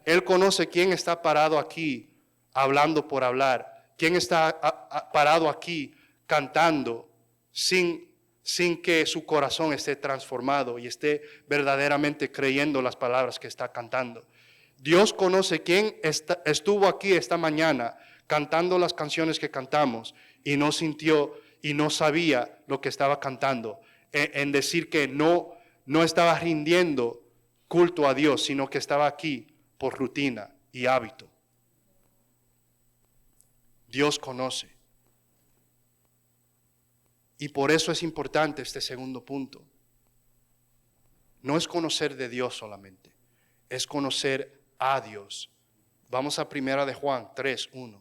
Él conoce quién está parado aquí hablando por hablar, quién está parado aquí cantando sin que su corazón esté transformado y esté verdaderamente creyendo las palabras que está cantando. Dios conoce quién estuvo aquí esta mañana cantando las canciones que cantamos y no sintió y no sabía lo que estaba cantando, en decir que no estaba rindiendo culto a Dios, sino que estaba aquí por rutina y hábito. Dios conoce. Y por eso es importante este segundo punto. No es conocer de Dios solamente, es conocer a Dios. Vamos a 1 de Juan 3:1.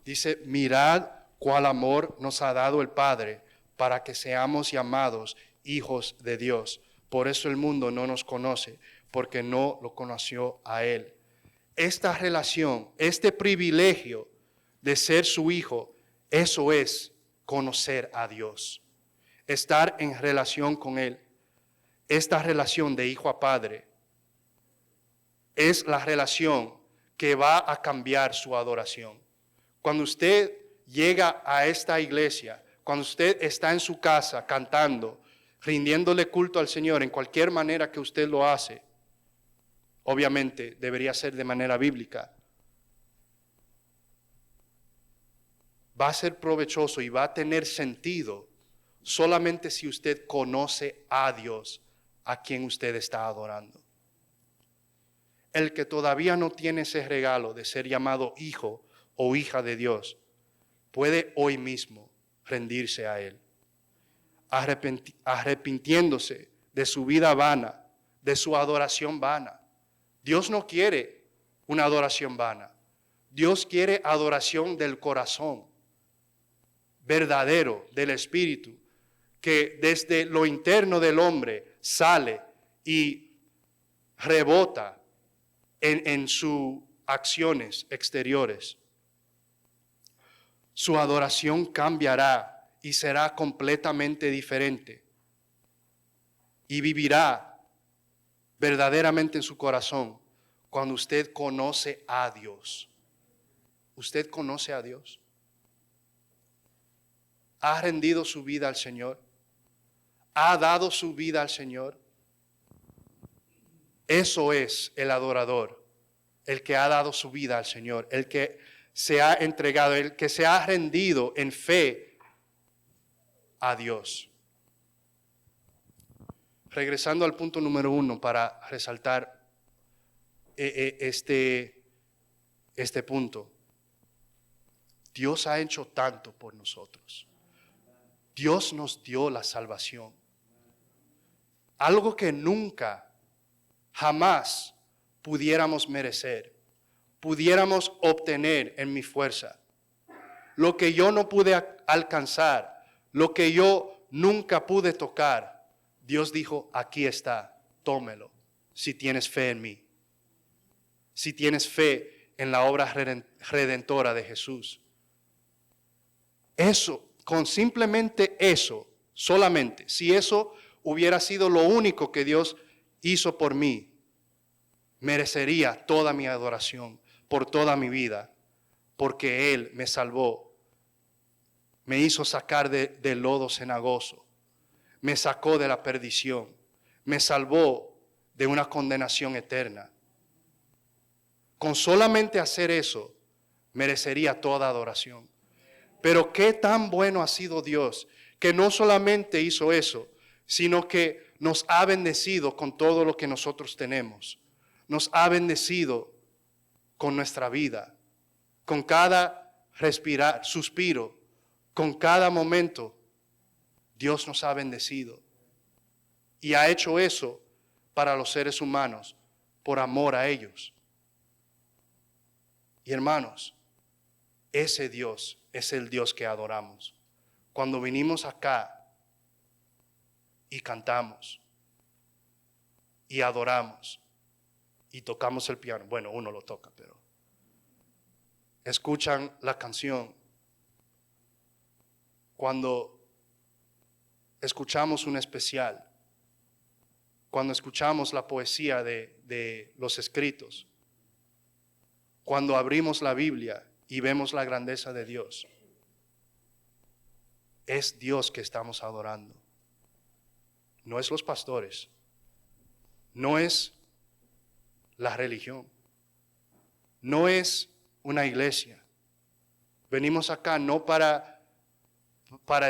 Dice, mirad cuál amor nos ha dado el Padre para que seamos llamados hijos de Dios. Por eso el mundo no nos conoce, porque no lo conoció a Él. Esta relación, este privilegio de ser su hijo, eso es conocer a Dios. Estar en relación con Él. Esta relación de hijo a padre es la relación que va a cambiar su adoración. Cuando usted llega a esta iglesia, cuando usted está en su casa cantando, rindiéndole culto al Señor en cualquier manera que usted lo hace, obviamente debería ser de manera bíblica, va a ser provechoso y va a tener sentido solamente si usted conoce a Dios, a quien usted está adorando. El que todavía no tiene ese regalo de ser llamado hijo o hija de Dios, puede hoy mismo rendirse a Él, arrepintiéndose de su vida vana, de su adoración vana. Dios no quiere una adoración vana. Dios quiere adoración del corazón, verdadero, del espíritu, que desde lo interno del hombre sale y rebota en sus acciones exteriores. Su adoración cambiará y será completamente diferente. Y vivirá verdaderamente en su corazón cuando usted conoce a Dios. ¿Usted conoce a Dios? ¿Ha rendido su vida al Señor? ¿Ha dado su vida al Señor? Eso es el adorador, el que ha dado su vida al Señor, el que se ha entregado, el que se ha rendido en fe a Dios. Regresando al punto número 1 para resaltar este punto. Dios ha hecho tanto por nosotros. Dios nos dio la salvación. Algo que nunca, jamás pudiéramos merecer, pudiéramos obtener en mi fuerza. Lo que yo no pude alcanzar, lo que yo nunca pude tocar, Dios dijo, aquí está, tómelo, si tienes fe en mí. Si tienes fe en la obra redentora de Jesús. Eso, con simplemente eso, solamente, si eso hubiera sido lo único que Dios hizo por mí, merecería toda mi adoración por toda mi vida, porque Él me salvó, me hizo sacar del lodo cenagoso, me sacó de la perdición, me salvó de una condenación eterna. Con solamente hacer eso, merecería toda adoración. Pero qué tan bueno ha sido Dios, que no solamente hizo eso, sino que nos ha bendecido con todo lo que nosotros tenemos. Nos ha bendecido con nuestra vida, con cada respirar, suspiro, con cada momento Dios nos ha bendecido y ha hecho eso para los seres humanos por amor a ellos. Y hermanos, ese Dios es el Dios que adoramos. Cuando vinimos acá y cantamos y adoramos y tocamos el piano, bueno, uno lo toca, pero escuchan la canción, cuando escuchamos un especial, cuando escuchamos la poesía de los escritos, cuando abrimos la Biblia y vemos la grandeza de Dios, es Dios que estamos adorando. No es los pastores, no es la religión, no es una iglesia. Venimos acá no para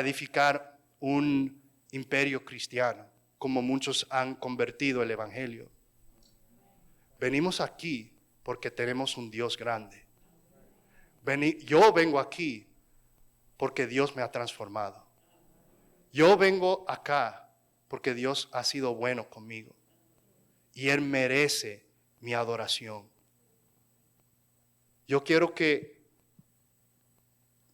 edificar un imperio cristiano, como muchos han convertido el evangelio. Venimos aquí porque tenemos un Dios grande. Yo vengo aquí porque Dios me ha transformado. Yo vengo acá porque Dios ha sido bueno conmigo y Él merece mi adoración. Yo quiero que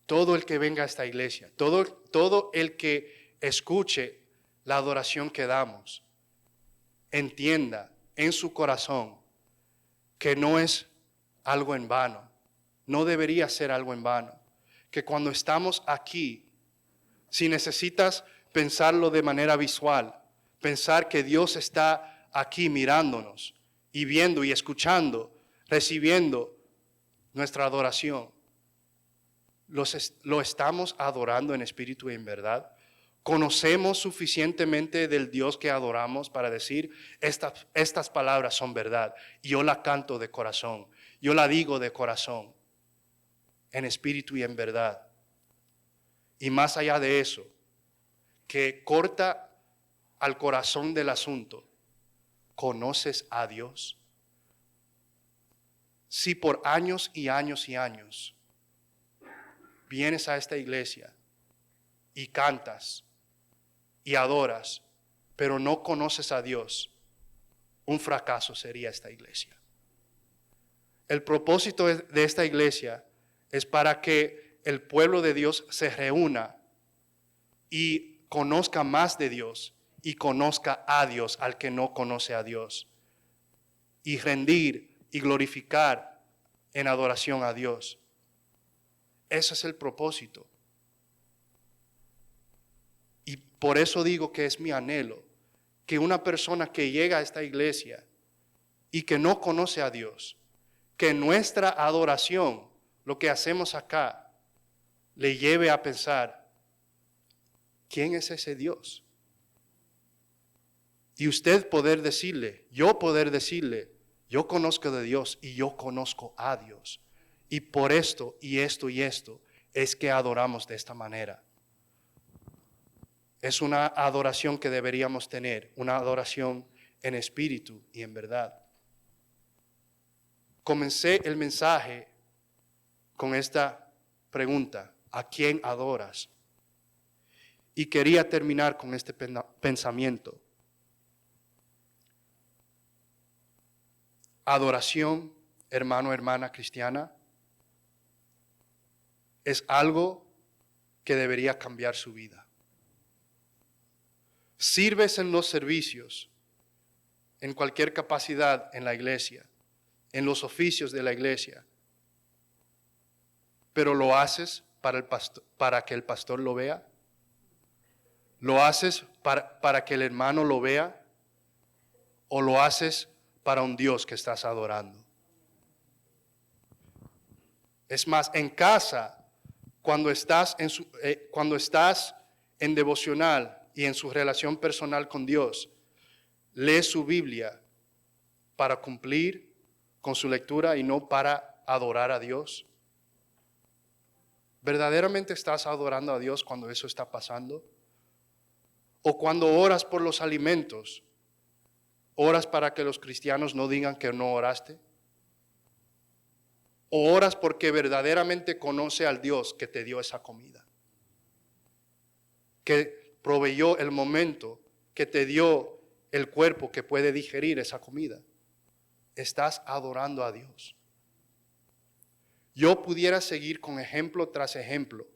todo el que venga a esta iglesia, todo el que escuche la adoración que damos, entienda en su corazón que no es algo en vano, no debería ser algo en vano, que cuando estamos aquí, si necesitas pensarlo de manera visual, pensar que Dios está aquí mirándonos y viendo y escuchando, recibiendo nuestra adoración, lo estamos adorando en espíritu y en verdad. Conocemos suficientemente del Dios que adoramos para decir estas palabras son verdad. Y yo la canto de corazón, yo la digo de corazón, en espíritu y en verdad. Y más allá de eso, que corta al corazón del asunto, ¿conoces a Dios? Si por años y años y años vienes a esta iglesia y cantas y adoras, pero no conoces a Dios, un fracaso sería esta iglesia. El propósito de esta iglesia es para que el pueblo de Dios se reúna y conozca más de Dios y conozca a Dios al que no conoce a Dios, y rendir y glorificar en adoración a Dios. Ese es el propósito. Y por eso digo que es mi anhelo que una persona que llega a esta iglesia y que no conoce a Dios, que nuestra adoración, lo que hacemos acá, le lleve a pensar, ¿quién es ese Dios? Y usted poder decirle, yo yo conozco de Dios y yo conozco a Dios. Y por esto y esto y esto es que adoramos de esta manera. Es una adoración que deberíamos tener, una adoración en espíritu y en verdad. Comencé el mensaje con esta pregunta, ¿a quién adoras? Y quería terminar con este pensamiento. Adoración, hermano, hermana cristiana, es algo que debería cambiar su vida. Sirves en los servicios, en cualquier capacidad en la iglesia, en los oficios de la iglesia, pero lo haces para que el pastor lo vea. ¿Lo haces para que el hermano lo vea? ¿O lo haces para un Dios que estás adorando? Es más, en casa, cuando estás en devocional y en su relación personal con Dios, lees su Biblia para cumplir con su lectura y no para adorar a Dios. ¿Verdaderamente estás adorando a Dios cuando eso está pasando? ¿O cuando oras por los alimentos, oras para que los cristianos no digan que no oraste? ¿O oras porque verdaderamente conoce al Dios que te dio esa comida? Que proveyó el momento, que te dio el cuerpo que puede digerir esa comida. Estás adorando a Dios. Yo pudiera seguir con ejemplo tras ejemplo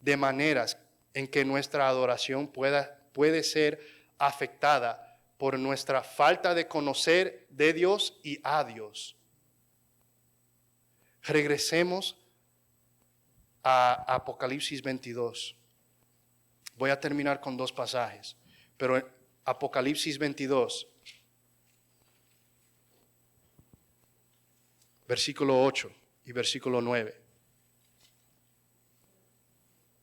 de maneras en que nuestra adoración puede ser afectada por nuestra falta de conocer de Dios y a Dios. Regresemos a Apocalipsis 22. Voy a terminar con dos pasajes, pero en Apocalipsis 22, versículo 8 y versículo 9.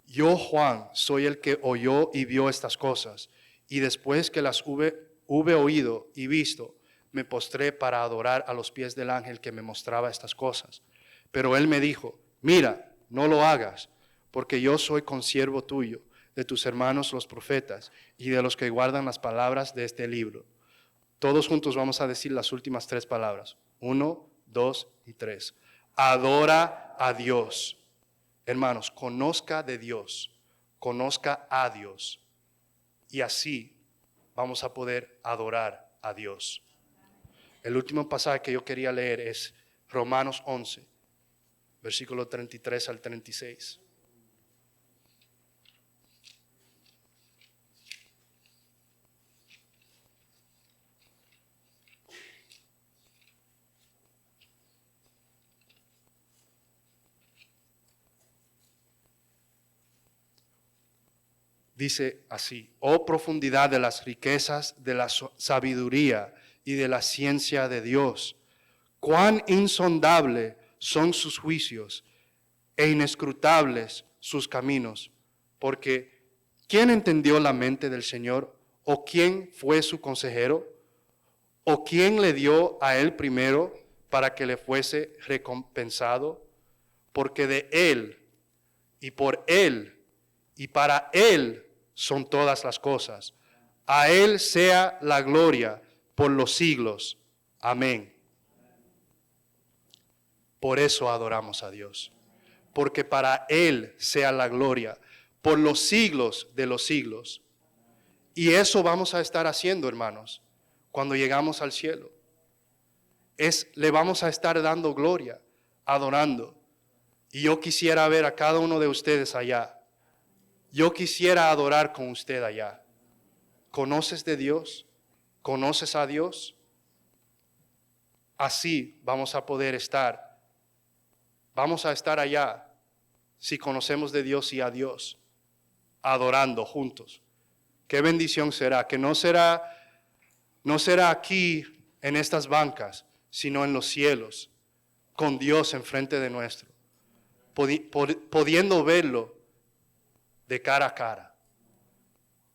Yo, Juan, soy el que oyó y vio estas cosas, y después que las hube oído y visto, me postré para adorar a los pies del ángel que me mostraba estas cosas. Pero él me dijo, mira, no lo hagas, porque yo soy consiervo tuyo, de tus hermanos los profetas, y de los que guardan las palabras de este libro. Todos juntos vamos a decir las últimas tres palabras. 1, 2 y 3. Adora a Dios. Hermanos, conozca de Dios, conozca a Dios, y así vamos a poder adorar a Dios. El último pasaje que yo quería leer es Romanos 11, versículo 33 al 36. Dice así: oh profundidad de las riquezas, de la sabiduría y de la ciencia de Dios. Cuán insondable son sus juicios e inescrutables sus caminos. Porque ¿quién entendió la mente del Señor? ¿O quién fue su consejero? ¿O quién le dio a él primero para que le fuese recompensado? Porque de él y por él y para él son todas las cosas. A él sea la gloria por los siglos. Amén. Por eso adoramos a Dios. Porque para él sea la gloria por los siglos de los siglos. Y eso vamos a estar haciendo, hermanos, cuando llegamos al cielo. Le vamos a estar dando gloria, adorando. Y yo quisiera ver a cada uno de ustedes allá. Yo quisiera adorar con usted allá. ¿Conoces de Dios? ¿Conoces a Dios? Así vamos a poder estar. Vamos a estar allá si conocemos de Dios y a Dios, adorando juntos. Qué bendición será, que no será aquí en estas bancas, sino en los cielos, con Dios enfrente de nuestro, pudiendo verlo de cara a cara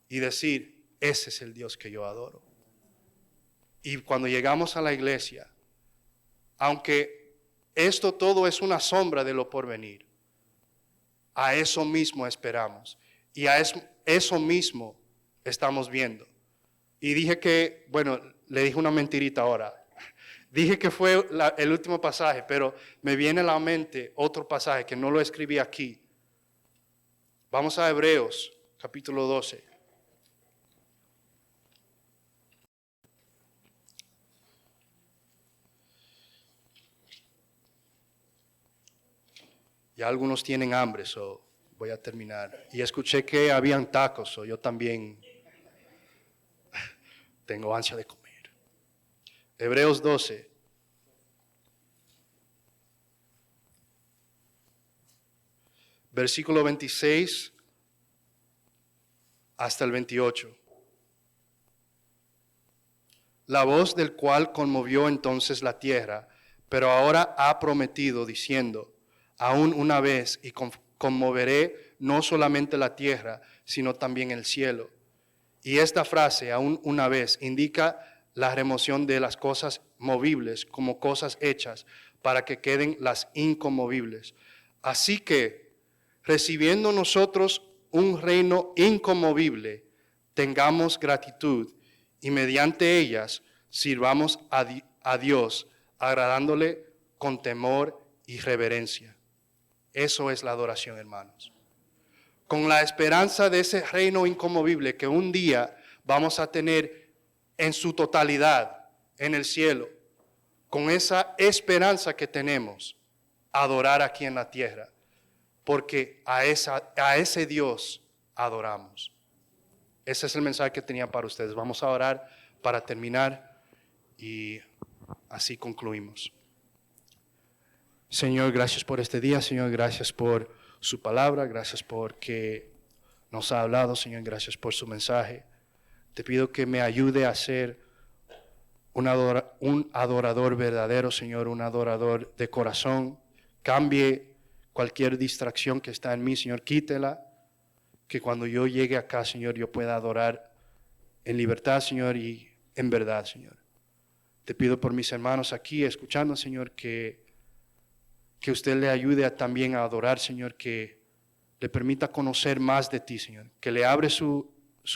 y decir, ese es el Dios que yo adoro. Y cuando llegamos a la iglesia, aunque esto todo es una sombra de lo porvenir, a eso mismo esperamos y a eso mismo estamos viendo. Y dije que, bueno, le dije una mentirita ahora. Dije que fue el último pasaje, pero me viene a la mente otro pasaje que no lo escribí aquí. Vamos a Hebreos, capítulo 12. Ya algunos tienen hambre, so voy a terminar. Y escuché que habían tacos, so yo también tengo ansia de comer. Hebreos 12. Versículo 26 hasta el 28. La voz del cual conmovió entonces la tierra, pero ahora ha prometido diciendo, aún una vez y conmoveré no solamente la tierra, sino también el cielo. Y esta frase, aún una vez, indica la remoción de las cosas movibles como cosas hechas para que queden las inconmovibles. Así que, recibiendo nosotros un reino inconmovible, tengamos gratitud y mediante ellas sirvamos a Dios, agradándole con temor y reverencia. Eso es la adoración, hermanos. con la esperanza de ese reino inconmovible que un día vamos a tener en su totalidad en el cielo, con esa esperanza que tenemos, adorar aquí en la tierra, porque a ese Dios adoramos. Ese es el mensaje que tenía para ustedes. Vamos a orar para terminar y así concluimos. Señor, gracias por este día. Señor, gracias por su palabra. Gracias porque nos ha hablado. Señor, gracias por su mensaje. Te pido que me ayude a ser un adorador verdadero, Señor, un adorador de corazón. Cambie cualquier distracción que está en mí, Señor, quítela. Que cuando yo llegue acá, Señor, yo pueda adorar en libertad, Señor, y en verdad, Señor. Te pido por mis hermanos aquí, escuchando, Señor, que usted le ayude también a adorar, Señor, que le permita conocer más de ti, Señor. Que le abre su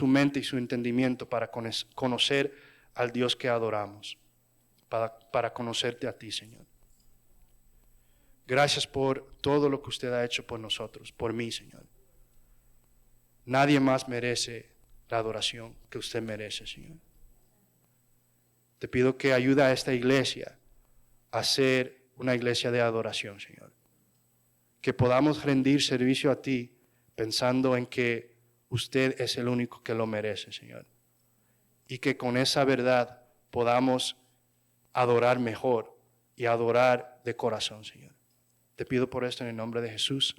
mente y su entendimiento para conocer al Dios que adoramos, para conocerte a ti, Señor. Gracias por todo lo que usted ha hecho por nosotros, por mí, Señor. Nadie más merece la adoración que usted merece, Señor. Te pido que ayude a esta iglesia a ser una iglesia de adoración, Señor. Que podamos rendir servicio a ti pensando en que usted es el único que lo merece, Señor. Y que con esa verdad podamos adorar mejor y adorar de corazón, Señor. Te pido por esto en el nombre de Jesús.